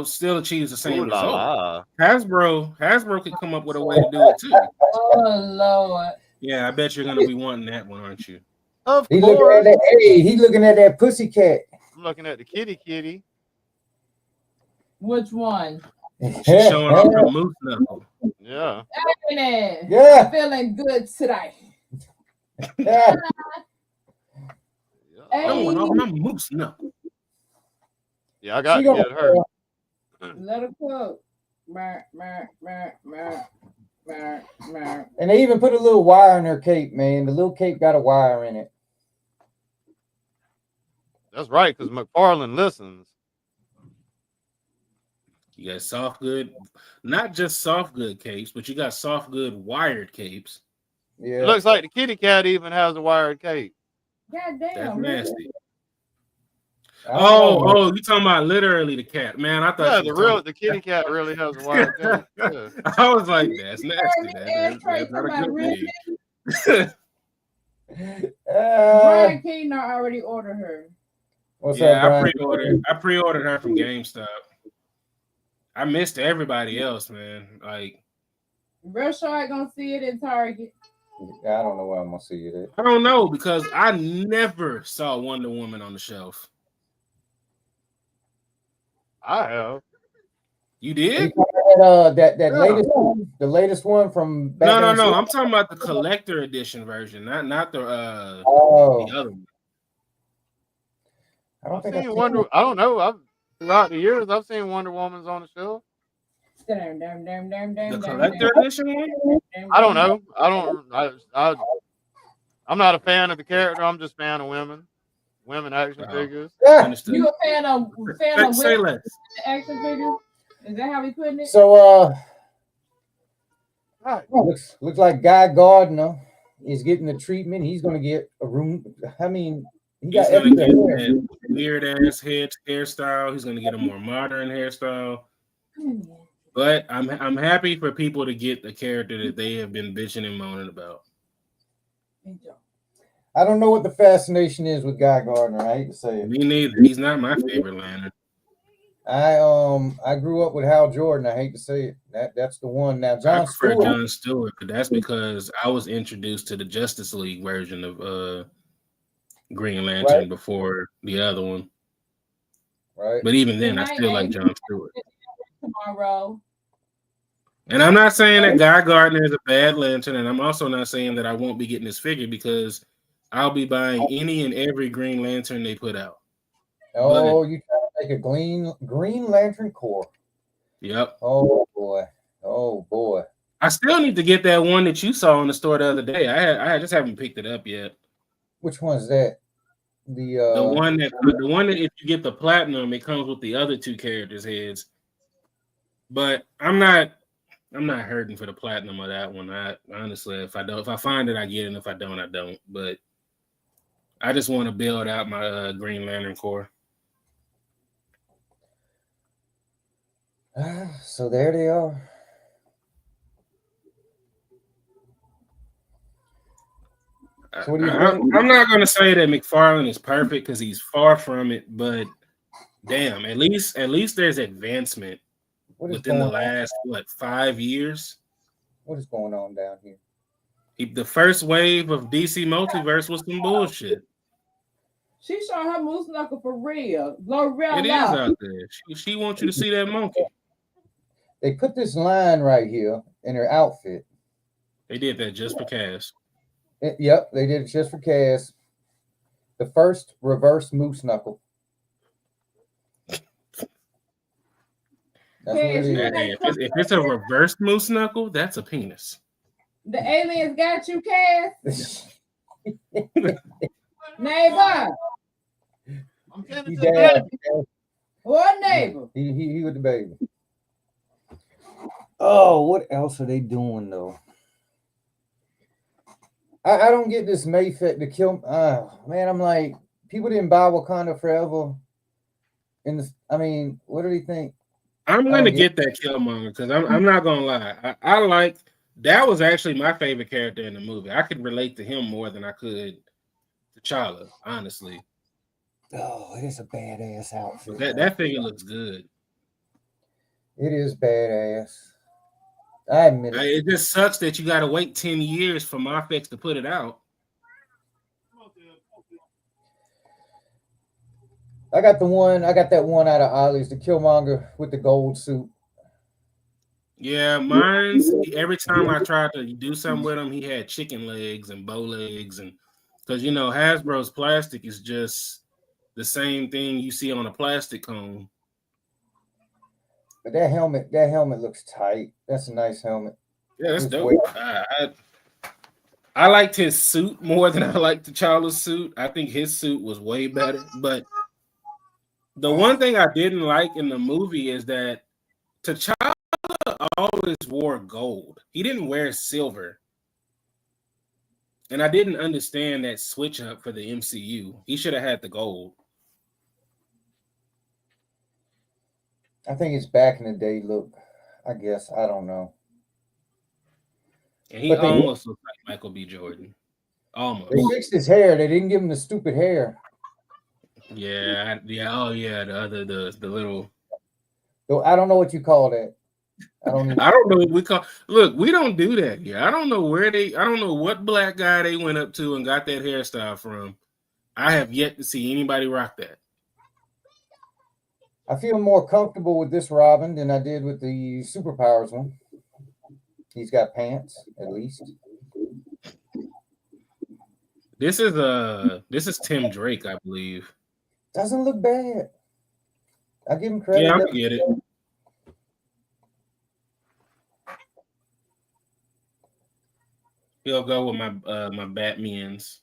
still achieves the same result. Hasbro could come up with a way to do it too. Oh Lord. Yeah, I bet you're gonna be wanting that one, aren't you? Of He's course. Looking at that pussycat. I'm looking at the kitty. Which one? She's showing off her moose knuckle. Yeah. Yeah. Feeling good today. Yeah. Hey. Going off my moose knuckle. Yeah, I got She to gonna- get her. Let her cook. Mer, mer, mer, mer, mer, mer. And they even put a little wire in her cape, man. The little cape got a wire in it. That's right, because McFarlane listens. You got soft good, not just soft good capes, but you got soft good wired capes. Yeah. It looks like the kitty cat even has a wired cape. God That's damn. nasty. I don't know. Oh, you talking about literally the cat, man? I thought Yeah, you were the kitty cat really has a wired cape. Yeah. I was like, that's nasty. That's not a good thing. Brian Keaton already ordered her. What's Yeah, up, Brian? I pre-ordered her from GameStop. I missed everybody else, man. Like, RoughShod gonna see it in Target. I don't know where I'm gonna see it at. I don't know because I never saw Wonder Woman on the shelf. I have. You did? That Yeah. latest one, the latest one from back in the No. I'm talking about the collector edition version, not the the other one. I don't I've think seen I've Wonder. I don't know. Throughout the years, I've seen Wonder Woman's on the shelf. The collector edition one? I don't know. I'm not a fan of the character. I'm just a fan of women action figures. Yeah. Understood. You a fan of Say women less. action figures? Is that how we putting it? So Right. looks like Guy Gardner is getting the treatment. He's gonna get a room. I mean, he got He's gonna extra get hair. that weird ass hairstyle. He's gonna get a more modern hairstyle. But I'm happy for people to get the character that they have been bitching and moaning about. I don't know what the fascination is with Guy Gardner. I hate to say it. Me neither. He's not my favorite Lantern. I grew up with Hal Jordan. I hate to say it. That's the one. Now I John prefer Stewart. John Stewart, but that's because I was introduced to the Justice League version of Green Lantern before the other one. Right. But even then, I still like John Stewart. Tomorrow. And I'm not saying that Guy Gardner is a bad Lantern, and I'm also not saying that I won't be getting this figure because I'll be buying any and every Green Lantern they put out. Oh, you trying to make a Green Lantern Corps? Yep. Oh boy. I still need to get that one that you saw in the store the other day. I just haven't picked it up yet. Which one's that? The one that if you get the platinum, it comes with the other two characters' heads. But I'm not hurting for the platinum of that one. I honestly, if I find it, I get it. And if I don't, I don't. But I just want to build out my Green Lantern Corps. So there they are. So what do you I'm not going to say that McFarlane is perfect because he's far from it, but damn, at least there's advancement within the last 5 years. What is going on down here? The first wave of DC Multiverse was some bullshit. She showing her moose knuckle for real. L'Oreal. It is out there. She wants you to see that monkey. They put this line right here in her outfit. They did that just for Cass. Yep, they did it just for Cass. The first reverse moose knuckle. That's what it is. If it's a reverse moose knuckle, that's a penis. The aliens got you, Cass. Neighbor. He died. What neighbor? He with the baby. Oh, what else are they doing though? I don't get this Mayfet to kill. Man, I'm like, people didn't buy Wakanda Forever. I mean, what do they think? I'm gonna get that Killmonger because I'm not gonna lie. I like that was actually my favorite character in the movie. I could relate to him more than I could T'Challa, honestly. Oh, it is a badass outfit. That figure looks good. It is badass. I admit it. It just sucks that you got to wait 10 years for Mafex to put it out. I got that one out of Ollie's, the Killmonger with the gold suit. Yeah, mine's every time I tried to do something with him, he had chicken legs and bow legs, and because Hasbro's plastic is just the same thing you see on a plastic cone. But that helmet looks tight. That's a nice helmet. Yeah, that's It's dope. way- I liked his suit more than I liked T'Challa's suit. I think his suit was way better. But the one thing I didn't like in the movie is that T'Challa always wore gold. He didn't wear silver. And I didn't understand that switch up for the MCU. He should have had the gold. I think it's back in the day look. I guess. I don't know. And he But they- almost looked like Michael B. Jordan. Almost. They fixed his hair. They didn't give him the stupid hair. Yeah. Oh yeah. The little. Though I don't know what you call that. I don't even. I don't know what we call. Look, we don't do that here. I don't know I don't know what black guy they went up to and got that hairstyle from. I have yet to see anybody rock that. I feel more comfortable with this Robin than I did with the Superpowers one. He's got pants, at least. This is Tim Drake, I believe. Doesn't look bad. I give him credit. Yeah, I get it. He'll go with my Batmans.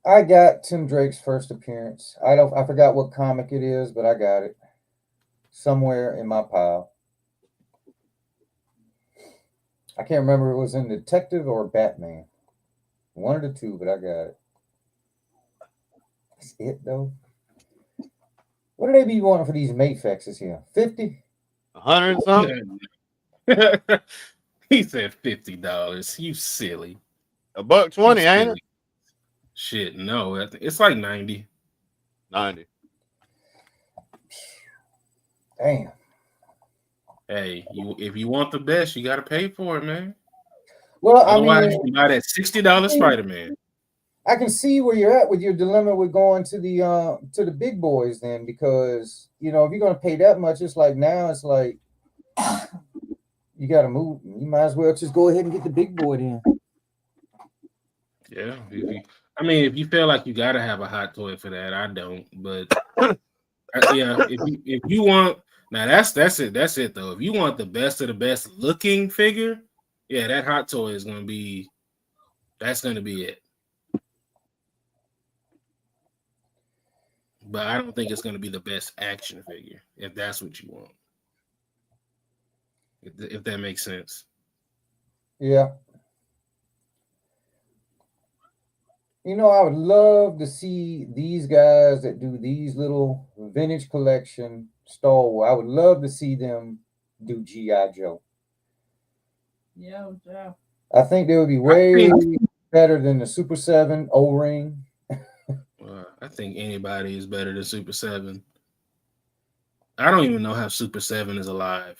I got Tim Drake's first appearance. I forgot what comic it is, but I got it somewhere in my pile. I can't remember if it was in Detective or Batman. One of the two, but I got it. That's it though. What do they be wanting for these Mayfexes here? 50? 100 something? He said $50. You silly. $1.20, ain't it? Shit, no. It's like 90. 90. Damn. Hey, if you want the best, you gotta pay for it, man. Well, Otherwise, I mean, you can buy that $60 Spider-Man. I can see where you're at with your dilemma with going to the big boys then, because if you're gonna pay that much, it's like now it's like you gotta move. You might as well just go ahead and get the big boy then. Yeah, if you feel like you gotta have a hot toy for that, I don't. But yeah, if you want, now that's it though. If you want the best of the best looking figure, yeah, that hot toy is gonna be it. But I don't think it's gonna be the best action figure if that's what you want. If that makes sense. Yeah. I would love to see these guys that do these little vintage collection Star Wars. I would love to see them do G.I. Joe. Yeah. I think they would be way better than the Super 7 O-Ring. I think anybody is better than Super 7. I don't even know how Super 7 is alive.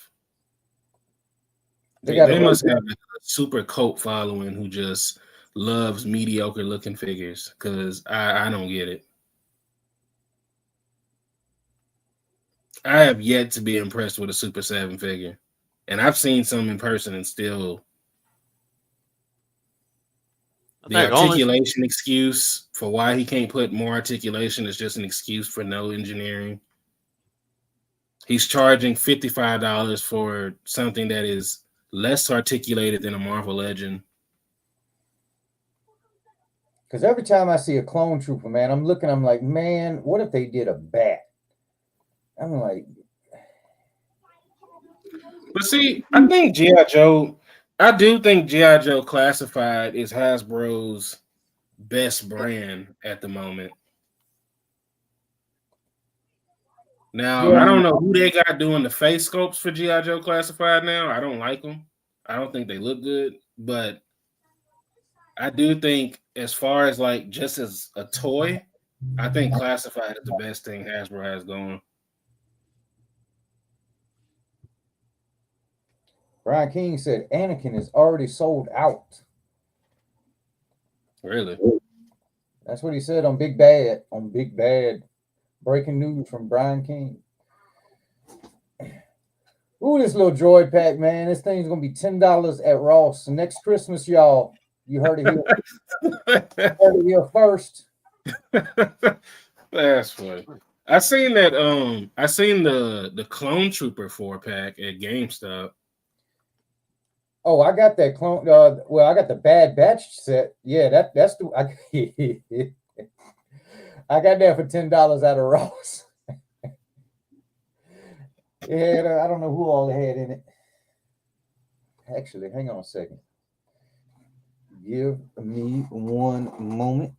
They must have a super cult following who just loves mediocre looking figures, because I don't get it. I have yet to be impressed with a Super 7 figure. And I've seen some in person and still the articulation excuse for why he can't put more articulation is just an excuse for no engineering. He's charging $55 for something that is less articulated than a Marvel Legend. Because every time I see a clone trooper, man, I'm like, man, what if they did a bat? I'm like, but see, I do think G.I. Joe Classified is Hasbro's best brand at the moment. Now, I don't know who they got doing the face sculpts for G.I. Joe Classified now. I don't like them. I don't think they look good, but I do think as far as like just as a toy, I think Classified is the best thing Hasbro has going. Brian King said Anakin is already sold out. Really? That's what he said on Big Bad. On Big Bad. Breaking news from Brian King. Ooh, this little droid pack, man. This thing's gonna be $10 at Ross next Christmas, y'all. You heard it here. Heard it here first. That's funny. I seen that. I seen the Clone Trooper 4-pack at GameStop. Oh, I got that clone. Well, I got the Bad Batch set. Yeah, that's the. I got that for $10 out of Ross. Yeah, I don't know who all had in it. Actually, hang on a second. Give me one moment.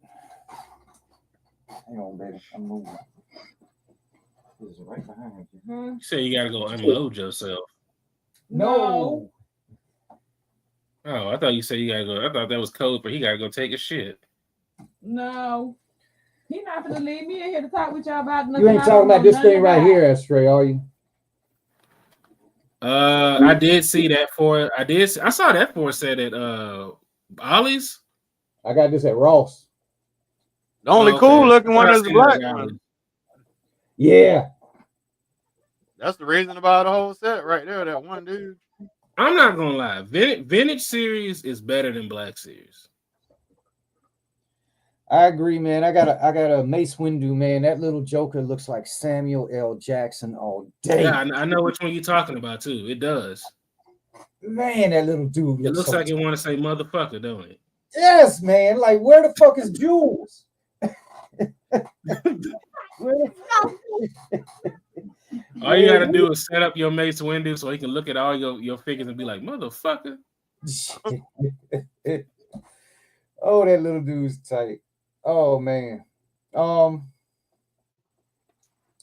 Hang on, baby. I'm moving. This is right behind you. You say you gotta go unload yourself. No. Oh, I thought you said you gotta go. I thought that was code for he gotta go take a shit. No. He not gonna leave me in here to talk with y'all about nothing. You ain't talking about this thing right here, Astray, are you? I did see that for. I saw that for set at Ollie's. I got this at Ross. The only Okay. cool looking one I is the seen black that one. Yeah. That's the reason to buy the whole set right there. That one dude. I'm not gonna lie. Vintage series is better than Black series. I agree, man. I got a Mace Windu, man. That little Joker looks like Samuel L. Jackson all day. Yeah, I know which one you're talking about too. It does. Man, that little dude It looks so like it want to say motherfucker, don't it? Yes, man. Like, where the fuck is Jules? All you gotta do is set up your Mace Windu so he can look at all your figures and be like, motherfucker. Oh, that little dude's tight. Oh man.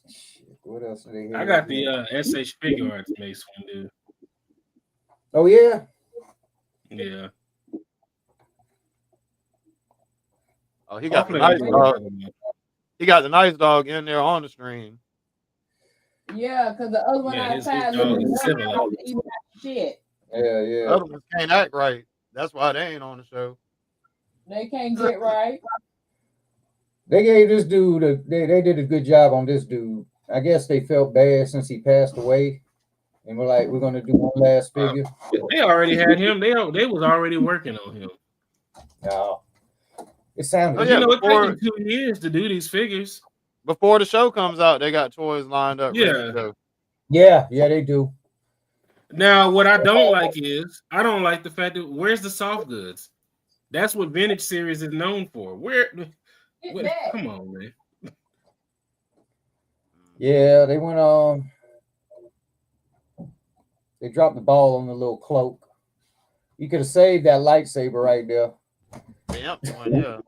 Shit, what else do they have? I got the SH Figure Arts Mace Windu. Oh yeah. Yeah. Oh, he got the nice dog. He got the nice dog in there on the screen. Yeah, because the other one Yeah, his outside dog is looking civilized. shit. Yeah, The yeah. other ones can't act right. That's why they ain't on the show. They can't get right. They gave this dude they did a good job on this dude. I guess they felt bad since he passed away. And we're like, we're gonna do one last figure. They already had him. They was already working on him. No. It sounded Oh, yeah, You know, it before- took them 2 years to do these figures. Before the show comes out, they got toys lined up. Ready to go. Yeah, they do. Now, what I don't like is I don't like the fact that where's the soft goods? That's what Vintage Series is known for. Come on, man. Yeah, they went on. They dropped the ball on the little cloak. You could have saved that lightsaber right there. The empty one, yeah.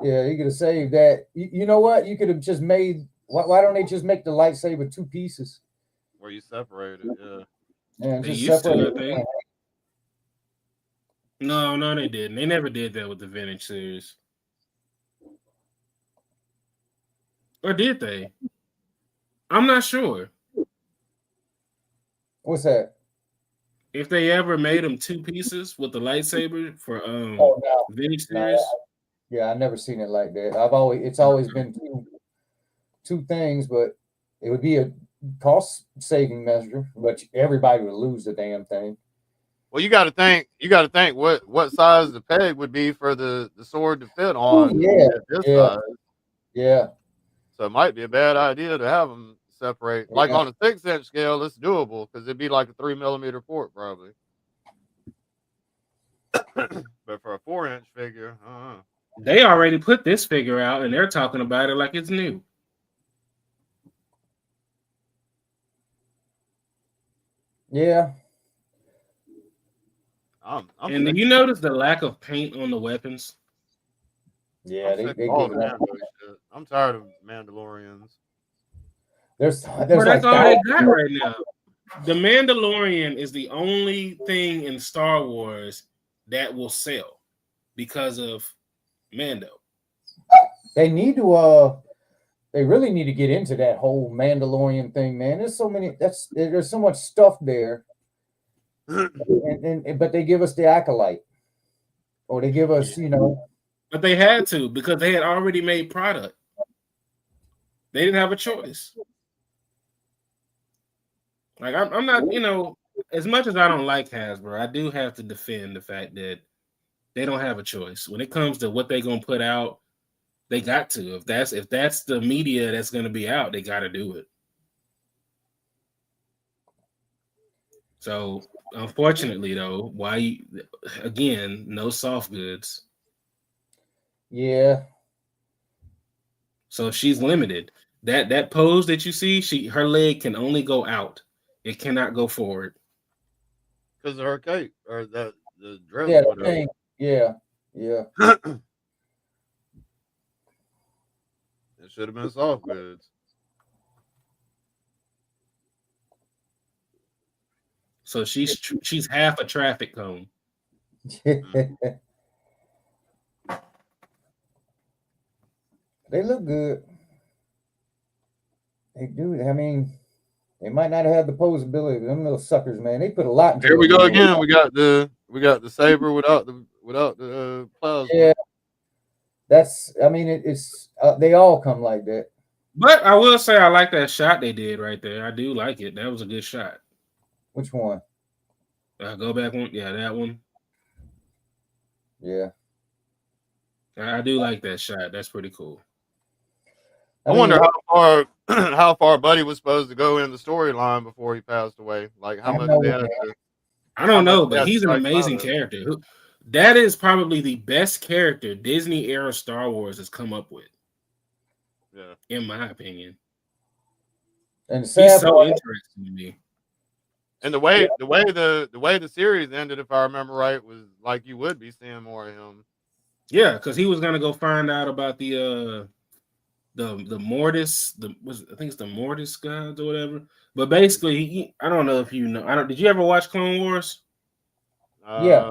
Yeah, you could have saved that. You know what? You could have just made. Why don't they just make the lightsaber 2 pieces? Where you separate it, yeah. And They just used to, separate I think. No, they didn't. They never did that with the Vintage Series. Or did they? I'm not sure. What's that? If they ever made them 2 pieces with the lightsaber for Oh no. Vintage No, Series. Yeah, I've never seen it like that. It's always been two things, but it would be a cost saving measure, but everybody would lose the damn thing. Well, you got to think what size the peg would be for the sword to fit on. yeah, at this yeah. size. Yeah. So it might be a bad idea to have them separate. Like Yeah. on a 6-inch scale, it's doable because it'd be like a 3mm port probably. But for a 4-inch figure, They already put this figure out and they're talking about it like it's new. Yeah. And did you notice the lack of paint on the weapons? Yeah, they sick give of all it the up. Mando shit. I'm tired of Mandalorians. There's But like that's all they got right now. The Mandalorian is the only thing in Star Wars that will sell because of Mando. they need to they really need to get into that whole Mandalorian thing, man. There's so many there's so much stuff there. But they give us the acolyte. Or they give us, But they had to because they had already made product. They didn't have a choice. Like I'm not, you know, as much as I don't like Hasbro, I do have to defend the fact that they don't have a choice when it comes to what they're gonna put out. They got to. If that's the media that's gonna be out, they got to do it. So unfortunately, though, again, no soft goods. Yeah. So she's limited. That pose that you see, her leg can only go out. It cannot go forward. Because of her cape or the dress Yeah. or whatever. Thing. Yeah. Yeah. It should have been soft goods. So she's half a traffic cone. They look good. They do. I mean, they might not have the posability. Them little suckers, man. They put a lot into Here we those go little- again. We got the saber without the plasma. Yeah. That's. I mean, it's. They all come like that. But I will say I like that shot they did right there. I do like it. That was a good shot. Which one? Go back one. Yeah, that one. Yeah. I do like that shot. That's pretty cool. I wonder how far Buddy was supposed to go in the storyline before he passed away. Like how much they had to. I don't know, but much he's an like amazing Father. character. That is probably the best character Disney era Star Wars has come up with. Yeah, in my opinion. And he's so interesting to me. And the way the series ended, if I remember right, was like you would be seeing more of him. Yeah, because he was gonna go find out about the Mortis, I think it's the Mortis gods or whatever. But basically, I don't know if you know. Did you ever watch Clone Wars? Yeah.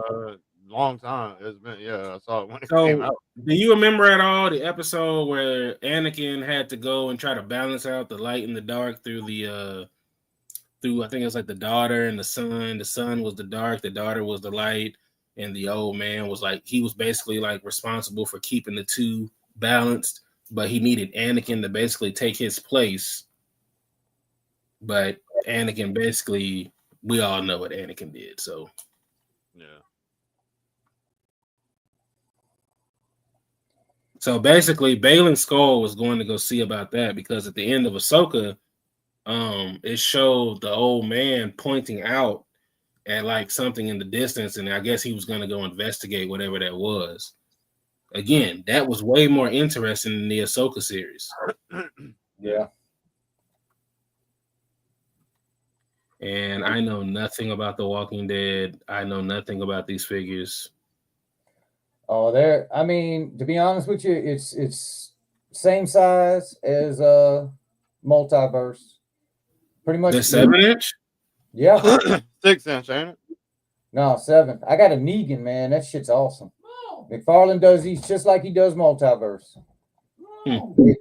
Long time. It's been, I saw it when it came out. Do you remember at all the episode where Anakin had to go and try to balance out the light and the dark through I think it was like the daughter and the son. The son was the dark, the daughter was the light, and the old man was like, he was basically like responsible for keeping the two balanced, but he needed Anakin to basically take his place. But Anakin basically, we all know what Anakin did, so yeah. So basically, Baylan Skoll was going to go see about that because at the end of Ahsoka, it showed the old man pointing out at like something in the distance, and I guess he was going to go investigate whatever that was. Again, that was way more interesting than the Ahsoka series. Yeah. And I know nothing about The Walking Dead. I know nothing about these figures. Oh, I mean, to be honest with you, it's same size as Multiverse. Pretty much the 7-inch? Yeah. 6-inch, ain't it? No, 7. I got a Negan, man. That shit's awesome. McFarlane does these just like he does Multiverse.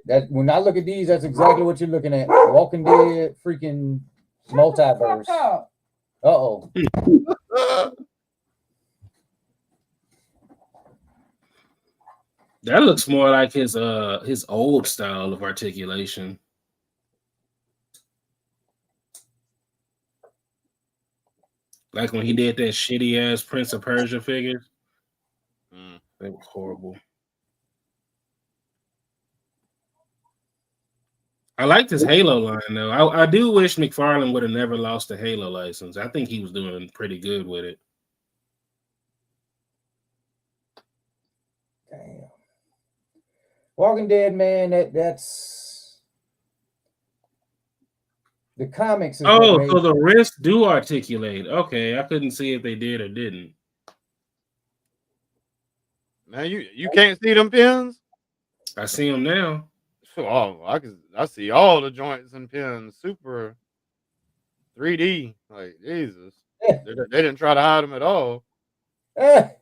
That when I look at these, that's exactly what you're looking at. Walking Dead, freaking Multiverse. Uh-oh. That looks more like his old style of articulation. Like when he did that shitty ass Prince of Persia figure. They were horrible. I liked his Halo line though. I do wish McFarlane would have never lost the Halo license. I think he was doing pretty good with it. Damn. Walking Dead, man, that's the comics. Oh, so the wrists do articulate. Okay, I couldn't see if they did or didn't. Man, you can't see them pins? I see them now. Oh, I see all the joints and pins, super 3D. Like Jesus, they didn't try to hide them at all. Are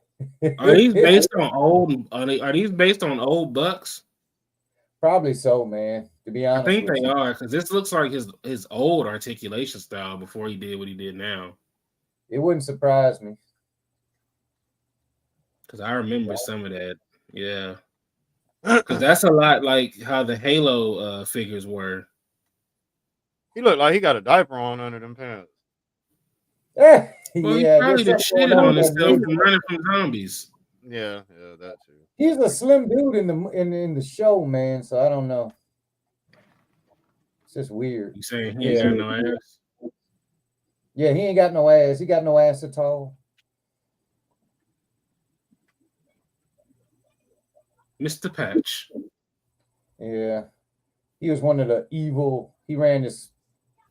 these based on old? Are these based on old bucks? Probably so, man. To be honest, I think they are because this looks like his old articulation style before he did what he did now. It wouldn't surprise me because I remember some of that. Yeah, because that's a lot like how the Halo figures were. He looked like he got a diaper on under them pants. Well, Yeah, he probably there's just something shitted going on on with himself that from running from zombies. Yeah, that too. He's a slim dude in the show, man. So I don't know. It's just weird. You saying he ain't got no ass? Yeah, he ain't got no ass. He got no ass at all. Mr. Patch. Yeah, he was one of the evil. He ran this.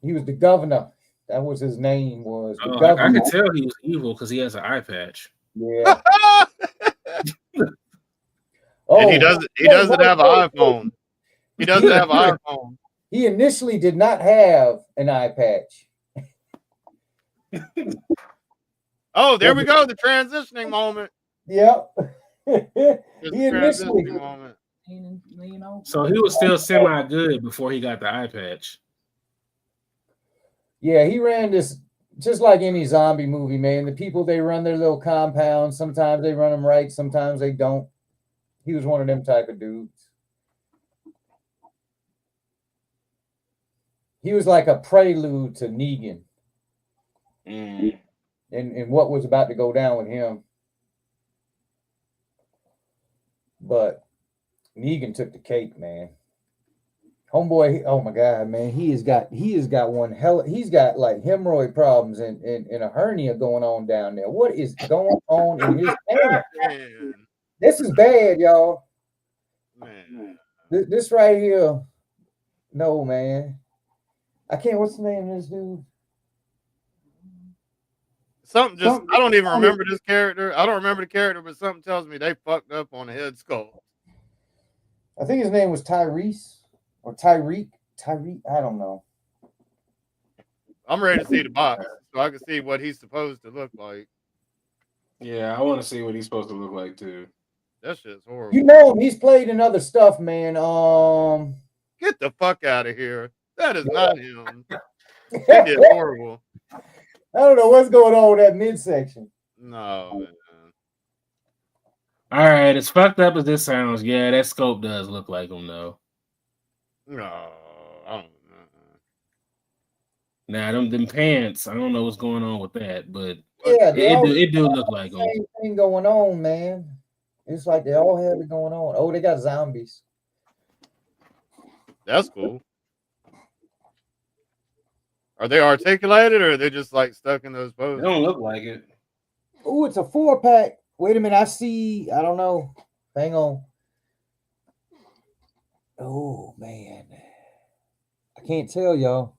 He was the governor. That was his name. Was the Oh, I governor? could tell he was evil because he has an eye patch. Yeah. And he doesn't have an iPhone. He doesn't have an iPhone. He initially did not have an eye patch. Oh, there we go. The transitioning moment. Yep. There's He the initially. transitioning moment. Lean over. So he was still semi good before he got the eye patch. Yeah, he ran this just like any zombie movie, man. The people, they run their little compounds. Sometimes they run them right, sometimes they don't. He was one of them type of dudes. He was like a prelude to Negan and what was about to go down with him. But Negan took the cake, man. Homeboy, oh my God, man, he has got one hell. He's got like hemorrhoid problems and a hernia going on down there. What is going on in his family? Man. This is bad, y'all. Man. This right here, no, man. I can't. What's the name of this dude? I don't even remember this character. I don't remember the character, but something tells me they fucked up on the head sculpt. I think his name was Tyrese or Tyreek. Tyreek, I don't know. I'm ready to see the box so I can see what he's supposed to look like. Yeah, I want to see what he's supposed to look like too. That shit's horrible. You know him. He's played in other stuff, man. Get the fuck out of here. That is not him. He did horrible. I don't know what's going on with that midsection. No, man. All right, as fucked up as this sounds, yeah, that scope does look like him though. No, I don't know. Now them pants, I don't know what's going on with that, but Yeah, it do look like him. Same thing going on, man. It's like they all have it going on. Oh, they got zombies. That's cool. Are they articulated or are they just like stuck in those poses? They don't look like it. Oh, it's a 4-pack. Wait a minute. I don't know. Hang on. Oh, man. I can't tell y'all.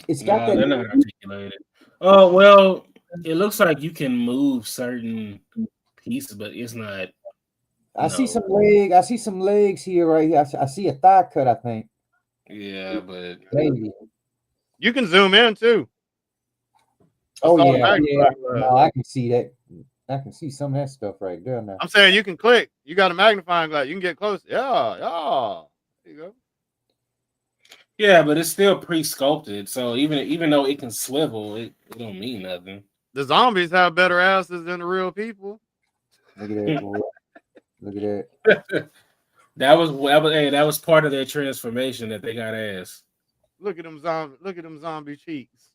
It's got that. They're not articulated. Oh, well, it looks like you can move certain pieces, but it's not. I see some leg. I see some legs here, right here. I see a thigh cut, I think. Yeah, but maybe. You can zoom in too. Oh, yeah. No, I can see that. I can see some of that stuff right there now. I'm saying you can click. You got a magnifying glass. You can get close. Yeah. There you go. Yeah, but it's still pre-sculpted. So even though it can swivel, it don't mean nothing. The zombies have better asses than the real people. Look at that, boy. Look at that. that was part of their transformation that they got ass. Look at them zombie cheeks.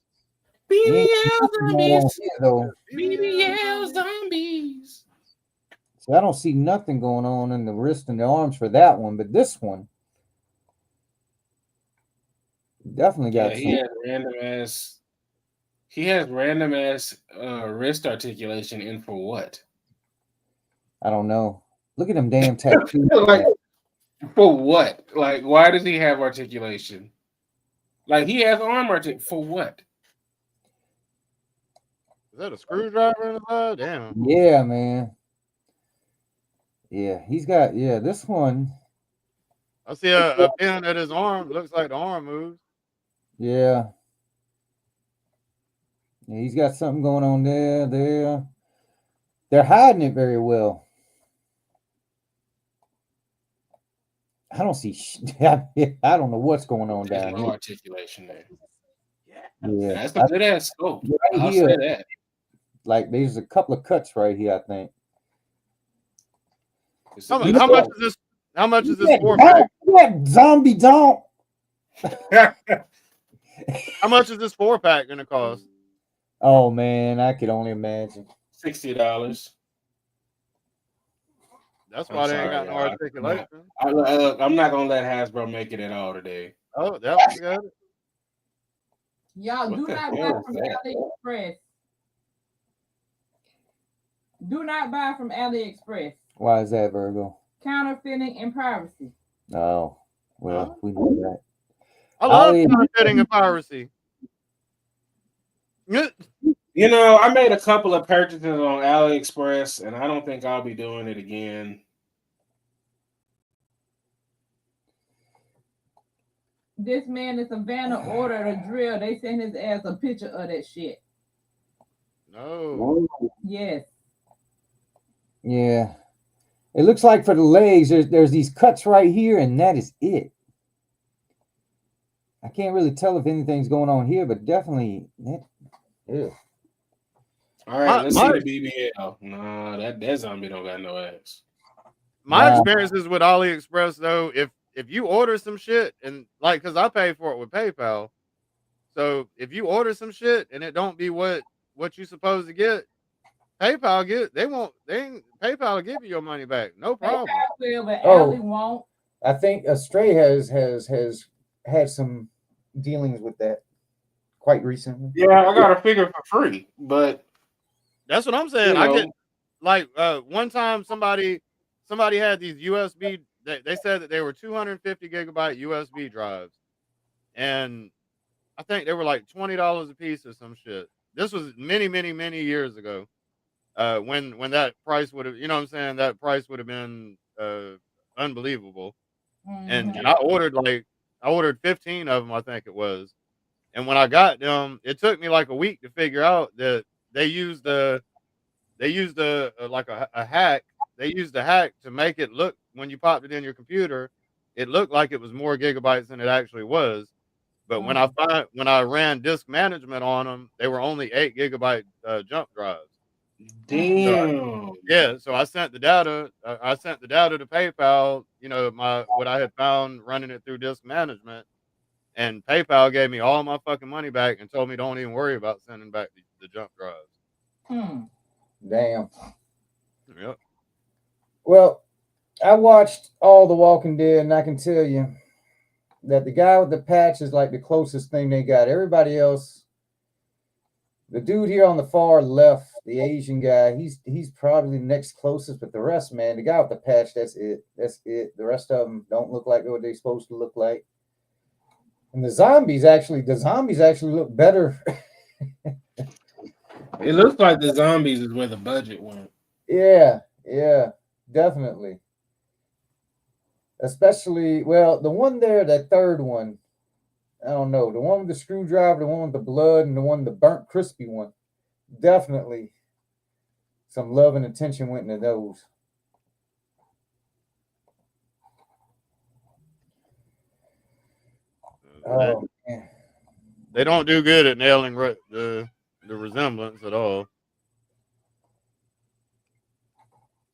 BBL zombies. Though. BBL zombies. So I don't see nothing going on in the wrist and the arms for that one, but this one definitely got. He has random ass wrist articulation. And for what? I don't know. Look at them damn tattoos. Like for what? Like why does he have articulation? Like he has arm articulation for what? Is that a screwdriver in the side? Damn. Yeah, man. Yeah, he's got. Yeah, this one. I see a pin at his arm. Looks like the arm moves. Yeah. Yeah, he's got something going on there. They're hiding it very well. I don't see. I don't know what's going on down no here. Articulation there. Yeah, that's a good ass scope. Right I'll here, say that. Like there's a couple of cuts right here, I think. How much is this? How much is this for? What zombie don't? How much is this 4-pack gonna cost? Oh man, I could only imagine. $60. That's I'm why they ain't got sorry, no y'all. articulation. I'm not gonna let Hasbro make it at all today. Oh, that one's got it. Y'all What do the not hell buy is from that? AliExpress. Do not buy from AliExpress. Why is that, Virgo? Counterfeiting and piracy. Oh, well, we know that. I love Ali- counterfeiting and piracy. You know, I made a couple of purchases on AliExpress, and I don't think I'll be doing it again. This man in Savannah ordered a drill. They sent his ass a picture of that shit. No. Yes. Yeah. It looks like for the legs, there's these cuts right here, and that is it. I can't really tell if anything's going on here, but definitely that. Yeah. All right, let's see the BBL. Nah, that zombie don't got no ass. My Nah. experiences with AliExpress though, if you order some shit and like, cause I pay for it with PayPal, so if you order some shit and it don't be what you supposed to get, PayPal PayPal will give you your money back, no problem. PayPal will, but Oh. Ali won't. I think Stray has had some dealings with that quite recently. Yeah, I got a figure for free, but That's what I'm saying. I get like one time somebody had these USB. They said that they were 250 gigabyte USB drives, and I think they were like $20 a piece or some shit. This was many years ago. When that price would have, you know what I'm saying, that price would have been unbelievable. And I ordered 15 of them, I think it was. And when I got them, it took me like a week to figure out that they used a hack. They used a hack to make it look, when you popped it in your computer, it looked like it was more gigabytes than it actually was. But when I ran disk management on them, they were only 8 gigabyte jump drives. damn. So I sent the data. I sent the data to PayPal. You know, what I had found running it through disk management, and PayPal gave me all my fucking money back and told me don't even worry about sending back the jump drives. Damn. Yep. Well, I watched all The Walking Dead, and I can tell you that the guy with the patch is like the closest thing they got. Everybody else, the dude here on the far left, the Asian guy, he's probably the next closest, but the rest, man, the guy with the patch, that's it. That's it. The rest of them don't look like what they're supposed to look like. And the zombies actually look better. It looks like the zombies is where the budget went. Yeah, definitely. Especially, well, the one there, that third one, I don't know. The one with the screwdriver, the one with the blood, and the one, the burnt crispy one. Definitely some love and attention went into those. Oh, man. They don't do good at nailing the resemblance at all.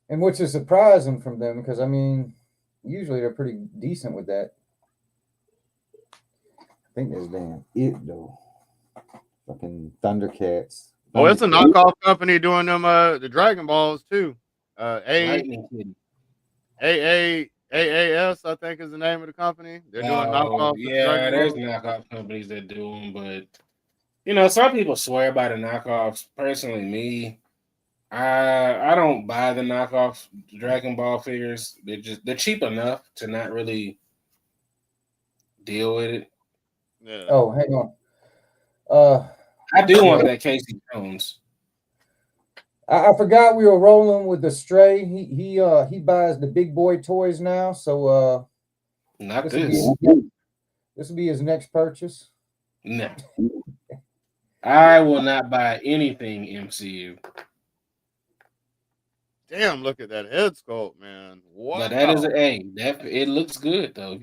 And which is surprising from them, because I mean, usually they're pretty decent with that. I think that's damn it though. Fucking Thundercats. Oh, it's a knockoff company doing them the Dragon Balls too. Lightning Kid. AAS, I think is the name of the company. They're doing knockoff. Yeah, there's knockoff companies that do them, but you know, some people swear by the knockoffs. Personally, me, I don't buy the knockoff Dragon Ball figures. They're cheap enough to not really deal with it. Yeah. Oh, hang on. I do want that Casey Jones. I forgot we were rolling with the Stray. He buys the big boy toys now, so Not this will be his next purchase. No. I will not buy anything MCU. Damn, look at that head sculpt, man. Wow. But that is it looks good though. If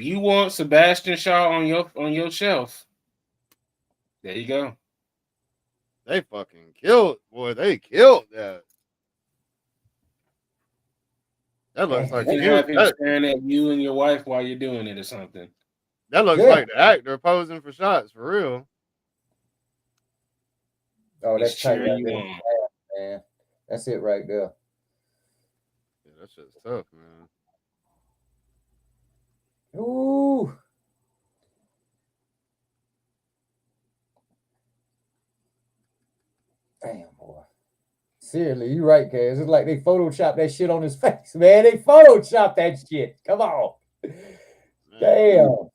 you want Sebastian Shaw on your shelf, there you go. They fucking killed, boy. They killed that. That looks like you have him staring at you and your wife while you're doing it or something. That looks Yeah. like the actor posing for shots for real. Oh, that's He's tight cheering right you there, on. man. That's it right there. Yeah, that shit's tough, man. Ooh. Damn, boy. Seriously, you right, Kaz. It's like they photoshopped that shit on his face, man. They photoshopped that shit. Come on. Man. Damn.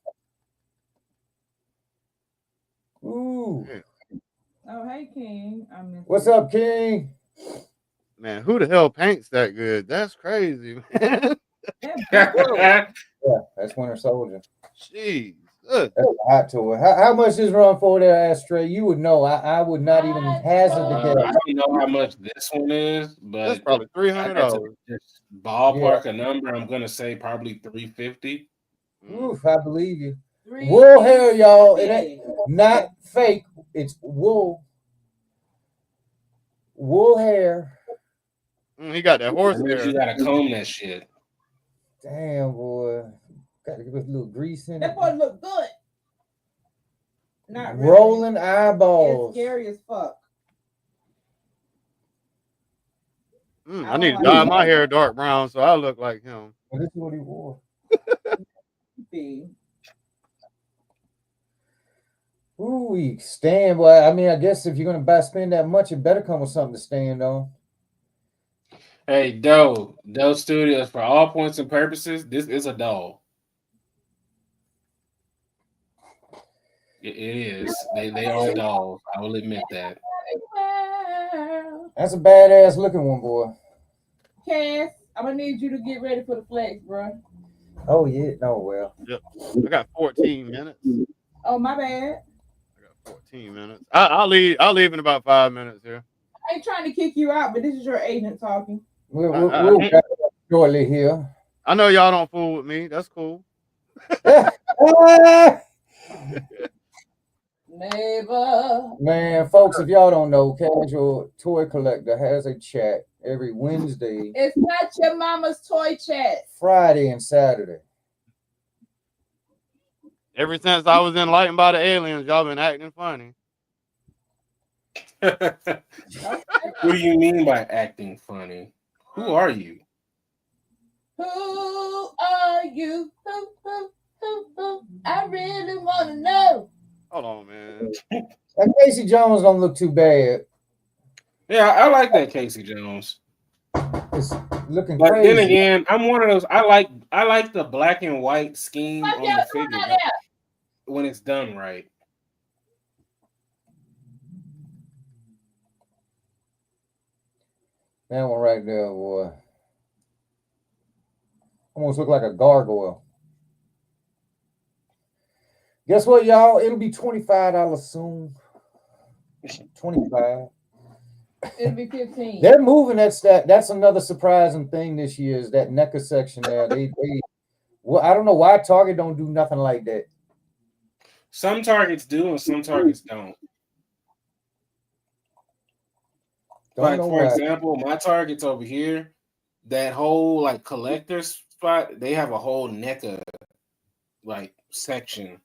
Ooh. Man. Oh, hey, King. I missed What's you. up, King? Man, who the hell paints that good? That's crazy, man. That Yeah, that's Winter Soldier. Jeez. That's a hot toy. How much is run for there, Astray? You would know. I would not even hazard the I guess. don't know how much this one is, That's but probably I had to $300. just ballpark a number. I'm gonna say probably 350. Oof, I believe you. Wool hair, y'all. It ain't not fake. It's wool. Wool hair. He got that horse That means hair. you gotta comb that shit. Damn, boy. Got to give us a little grease in it. That boy look good. Not really. Rolling It's eyeballs. scary as fuck. I need to dye my hair dark brown so I look like him. Well, this is what he wore. Ooh, we stand. Well, I mean, I guess if you're gonna spend that much, it better come with something to stand on. Hey, Doe Studios, for all points and purposes, this is a doll. It is. They are dolls. I will admit that. That's a badass looking one, boy. Cass, I'm gonna need you to get ready for the flex, bro. Oh yeah, no, well. Yep. I got 14 minutes. Oh, my bad. I got 14 minutes. I'll leave in about 5 minutes here. I ain't trying to kick you out, but this is your agent talking. We'll wrap it up shortly here. I know y'all don't fool with me. That's cool. Neighbor. Man, folks, if y'all don't know, Casual Toy Collector has a chat every Wednesday, It's not your mama's toy chat. Friday, and Saturday. Ever since I was enlightened by the aliens, y'all been acting funny. What do you mean by acting funny? Who are you? Who are you? Who? I really want to know. Hold on, man. And Casey Jones don't look too bad. Yeah, I like that Casey Jones. It's looking But crazy. then again, I'm one of those. I like the black and white scheme on the figure when it's done right. That one right there, boy. Almost look like a gargoyle. Guess what, y'all? It'll be $25 soon. 25. It'll be 15. They're moving that's another surprising thing this year is that NECA section there. Well, I don't know why Target don't do nothing like that. Some Targets do and some Targets don't. Like, for example, my Targets over here, that whole like collector spot, they have a whole NECA like section.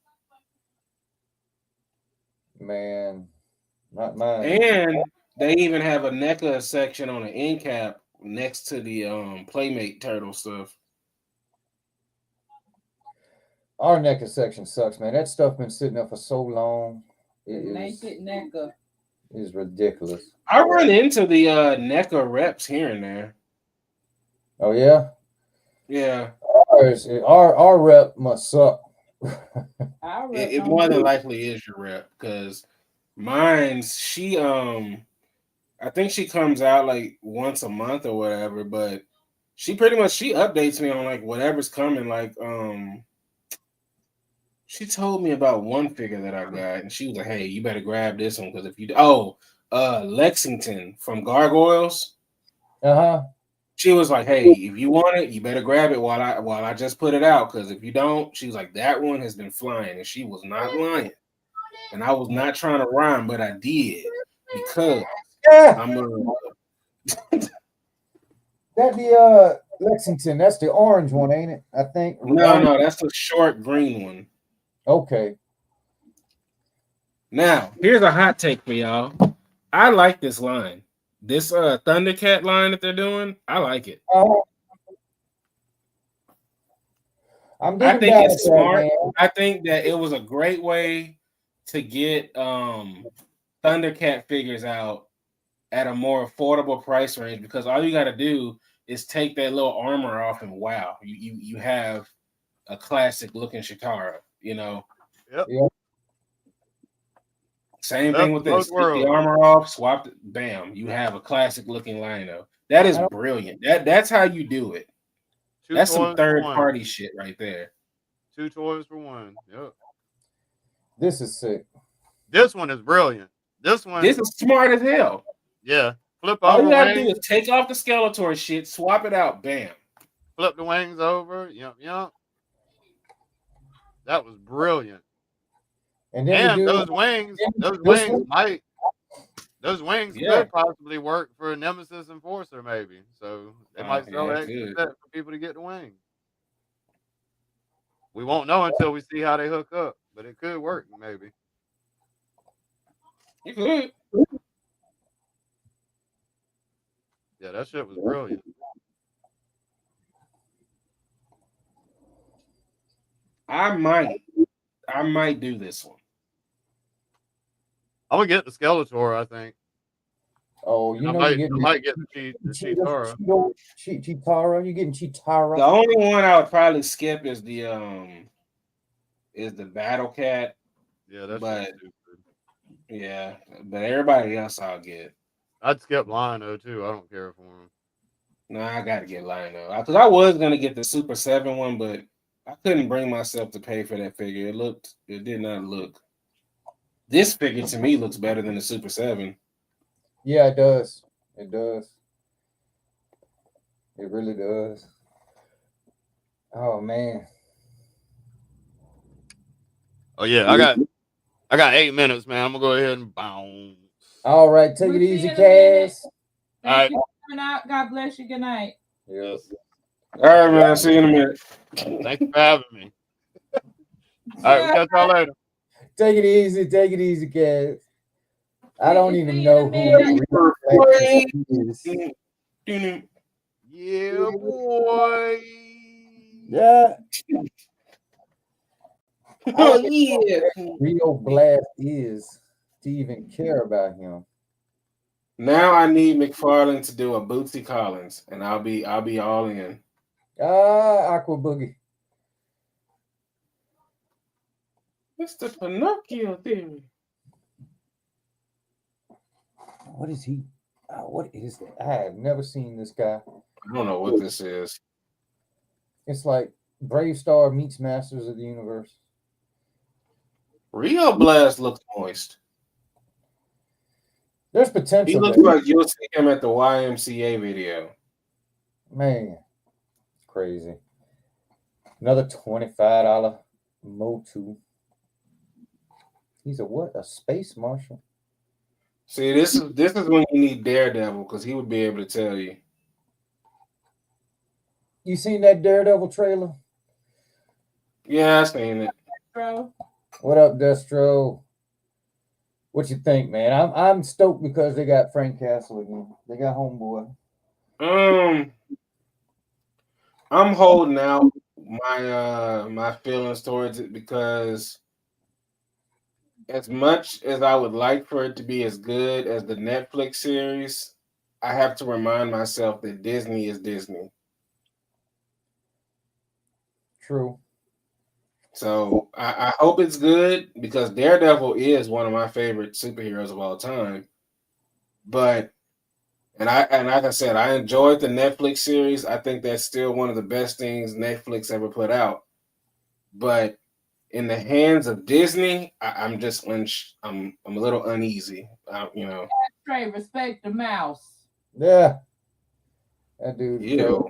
Man, not mine. And they even have a NECA section on the end cap next to the Playmate Turtle stuff. Our NECA section sucks, man. That stuff been sitting there for so long. Naked NECA. Is ridiculous. I run into the NECA reps here and there. Oh yeah? Yeah. Our rep must suck. It more than likely is your rep because mine's I think she comes out like once a month or whatever, but she updates me on like whatever's coming. Like she told me about one figure that I got, and she was like, "Hey, you better grab this one because if you Lexington from Gargoyles." She was like, "Hey, if you want it, you better grab it while I just put it out. Because if you don't," she was like, "that one has been flying," and she was not lying. And I was not trying to rhyme, but I did because I'm that the Lexington. That's the orange one, ain't it? I think. No, that's the short green one. Okay. Now, here's a hot take for y'all. I like this line. This Thundercat line that they're doing, I like it. I'm I digging think down it's at that, smart. man. I think that it was a great way to get Thundercat figures out at a more affordable price range, because all you got to do is take that little armor off and wow, you have a classic looking Chitara, you know. Yep. Yeah. Same Best thing with of both this. Take the worlds. armor off, swap it, bam, you have a classic looking Lino. That is brilliant. That's how you do it. That's some third party shit right there. 2 toys for 1. Yep. This is sick. This one is brilliant. This is smart as hell. Yeah. Flip All over you gotta wings. do is take off the Skeletor shit, swap it out, bam. Flip the wings over. Yep. That was brilliant. And then those wings could possibly work for a Nemesis Enforcer, maybe. So they might sell that set for people to get the wings. We won't know until we see how they hook up, but it could work, maybe. It could. Yeah, that shit was brilliant. I might do this one. I'm gonna get the Skeletor, I think. Oh, you know, I might get the Chitara. Chitara, you getting Chitara? The only one I would probably skip is the Battle Cat. Yeah, that's stupid. Yeah, but everybody else I'll get. I'd skip Lino too. I don't care for him. No, I gotta get Lino because I was gonna get the Super 7 one, but I couldn't bring myself to pay for that figure. It did not look. This figure to me looks better than the Super 7. Yeah, it does. It does. It really does. Oh man. Oh yeah, I got 8 minutes, man. I'm gonna go ahead and bounce. All right, take it easy, Cass. Thank you for coming out. God bless you. Good night. Yes. All right, man. See you in a minute. Thanks for having me. All right, we'll catch y'all later. Take it easy, Cass. I don't even know who is. Yeah, boy. Yeah. Oh yeah. Rio Blast is to even care about him. Now I need McFarlane to do a Bootsy Collins, and I'll be all in. Aqua Boogie. It's the Pinocchio theory. What is he? What is that? I have never seen this guy. I don't know what this is. It's like Brave Star meets Masters of the Universe. Rio Blast looks moist. There's potential. He looks like you'll see him at the YMCA video. Man, crazy. Another $25 Motu. He's a what? A space marshal. See, this is when you need Daredevil, because he would be able to tell you. You seen that Daredevil trailer? Yeah, I seen it. Bro. What up, Destro? What you think, man? I'm stoked because they got Frank Castle again. They got Homeboy. I'm holding out my feelings towards it, because as much as I would like for it to be as good as the Netflix series, I have to remind myself that Disney is Disney. True. So I hope it's good, because Daredevil is one of my favorite superheroes of all time. But like I said, I enjoyed the Netflix series. I think that's still one of the best things Netflix ever put out. But in the hands of Disney, I'm a little uneasy. You know. Trey, respect the mouse. Yeah. That dude. Yeah.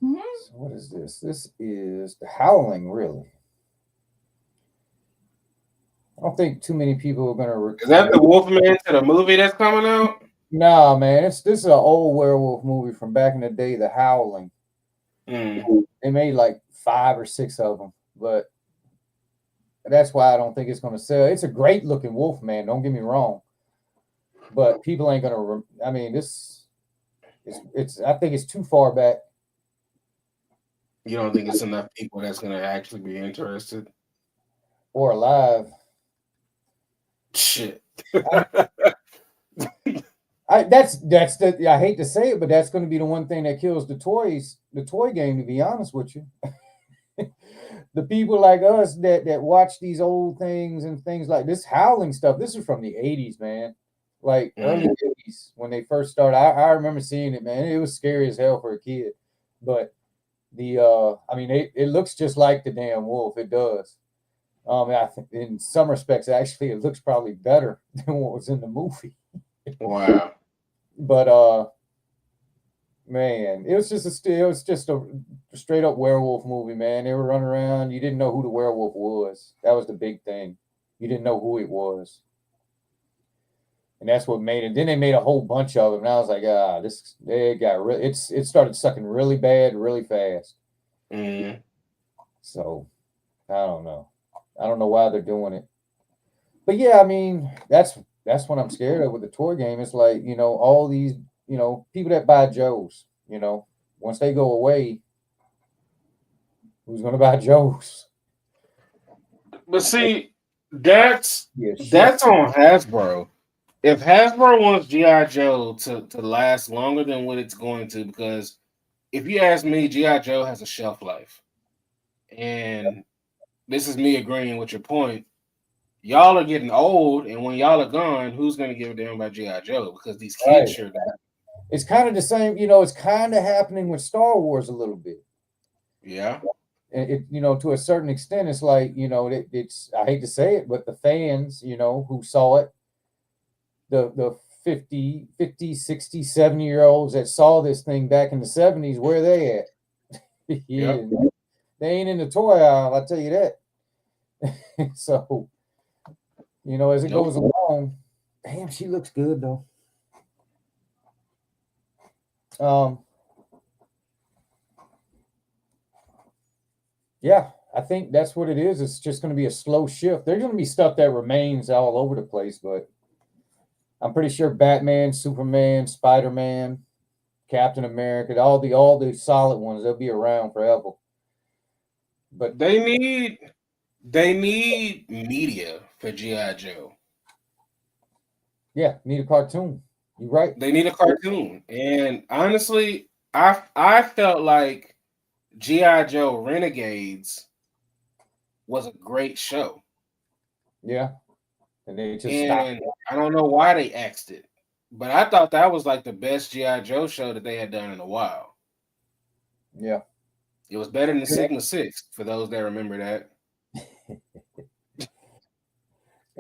Mm-hmm. So what is this? This is the Howling, really. I don't think too many people are gonna. Is that the Wolfman to the movie that's coming out? Nah, man. This is an old werewolf movie from back in the day, The Howling. They made like 5 or 6 of them, but that's why I don't think it's going to sell. It's a great looking wolf, man. Don't get me wrong, but people ain't going to. I mean, this it's. I think it's too far back. You don't think it's enough people that's going to actually be interested? Or alive. Shit. That's the. I hate to say it, but that's going to be the one thing that kills the toy game. To be honest with you, the people like us that watch these old things and things like this howling stuff. This is from the 80s, man. Like early 80s when they first started. I remember seeing it, man. It was scary as hell for a kid, but I mean, it looks just like the damn wolf. It does. I think in some respects, actually, it looks probably better than what was in the movie. Wow. But man, it was just a straight up werewolf movie, man. They were running around. You didn't know who the werewolf was. That was the big thing. You didn't know who it was, and that's what made it. Then they made a whole bunch of them, and I was like, it started sucking really bad, really fast. So I don't know. I don't know why they're doing it, but yeah, I mean, that's what I'm scared of with the toy game. It's like, all these, people that buy Joes, once they go away, who's going to buy Joes? But see, that's Yeah, on Hasbro. If Hasbro wants G.I. Joe to last longer than what it's going to, because if you ask me, G.I. Joe has a shelf life. And this is me agreeing with your point. Y'all are getting old, and when y'all are gone, who's going to give a damn about G.I. Joe? Because these kids sure got. It's kind of the same, it's kind of happening with Star Wars a little bit. Yeah. And to a certain extent, it's like, it's, I hate to say it, but the fans, who saw it, the 50, 60, 70-year-olds that saw this thing back in the 70s, where are they at? Yeah, yep. They ain't in the toy aisle, I'll tell you that. So, as it goes along, damn, she looks good though. Yeah, I think that's what it is. It's just going to be a slow shift. There's going to be stuff that remains all over the place, but I'm pretty sure Batman, Superman, Spider-Man, Captain America, all the solid ones, they'll be around forever. But they need media for G.I. Joe. Yeah, need a cartoon. You're right. They need a cartoon. And honestly, I felt like G.I. Joe Renegades was a great show. Yeah. And they just stopped. I don't know why they axed it, but I thought that was like the best G.I. Joe show that they had done in a while. Yeah. It was better than Sigma 6, for those that remember that.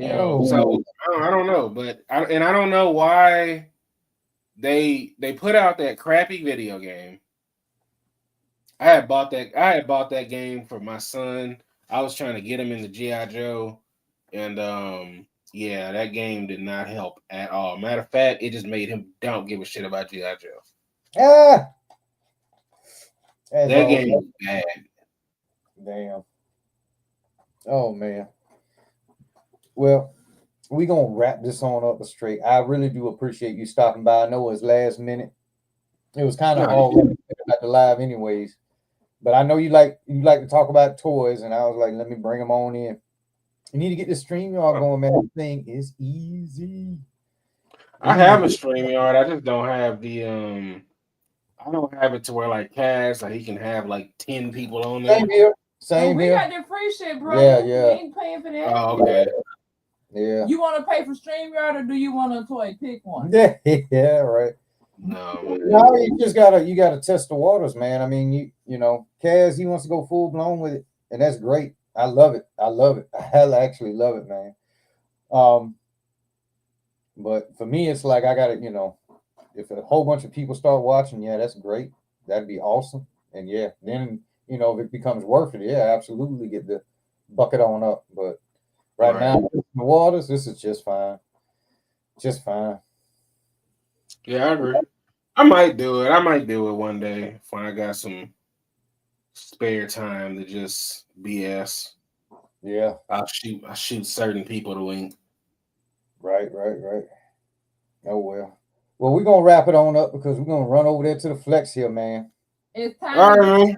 So I don't know, but I don't know why they put out that crappy video game. I had bought that game for my son. I was trying to get him into G.I. Joe, and yeah, that game did not help at all. Matter of fact, it just made him don't give a shit about G.I. Joe. That game was bad. Damn. Oh man. Well, we're gonna wrap this on up straight. I really do appreciate you stopping by. I know it was last minute. It was kind of all about the live anyways. But I know you like to talk about toys, and I was like, let me bring them on in. You need to get the StreamYard going, man. The thing is easy. I have a StreamYard. I just don't have the I don't have it to where like Cass, like he can have like 10 people on there. Same here. We got the free shit, bro. Yeah. You ain't paying for that. Oh, okay. Yeah. You want to pay for StreamYard, or do you want a toy? Pick one. Yeah, right. No, you just gotta test the waters, man. I mean, you know, Kaz, he wants to go full blown with it, and that's great. I love it. I actually love it, man. But for me, it's like I gotta, you know, if a whole bunch of people start watching, yeah, that's great. That'd be awesome. And yeah, then you know, if it becomes worth it, yeah, absolutely get the bucket on up. But right now, the waters, this is just fine. Just fine. Yeah, I agree. I might do it. I might do it one day when I got some spare time to just BS. Yeah. I shoot certain people to wink. Right. Oh well. Well, we're gonna wrap it on up because we're gonna run over there to the flex here, man. It's time. All right,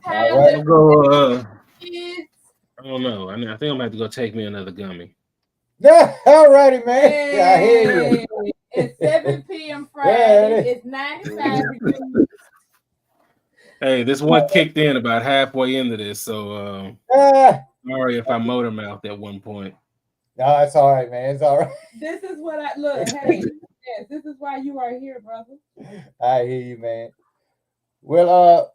Time All right. I'll go. kids. I don't know. I think I'm gonna have to go take me another gummy. Yeah, all righty, man. Yeah, I hear you. Hey, it's 7 p.m. Friday. Yeah, It's 95 degrees. Hey, this one kicked in about halfway into this, so sorry if I motor mouthed at one point. No, it's all right, man. It's all right. This is what I look. Hey, yes, this is why you are here, brother. I hear you, man. Well,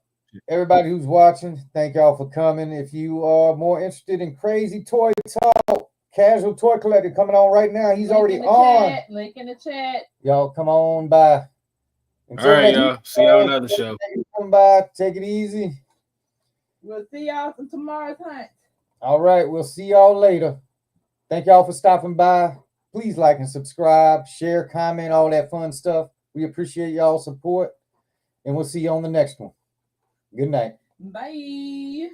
everybody who's watching, thank y'all for coming. If you are more interested in crazy toy talk, casual toy collector coming on right now. He's Link already in the on. Chat, link in the chat. Y'all come on by. All right, y'all. See y'all on another show. Come by. Take it easy. We'll see y'all on tomorrow's hunt. All right. We'll see y'all later. Thank y'all for stopping by. Please like and subscribe, share, comment, all that fun stuff. We appreciate y'all's support. And we'll see you on the next one. Good night. Bye.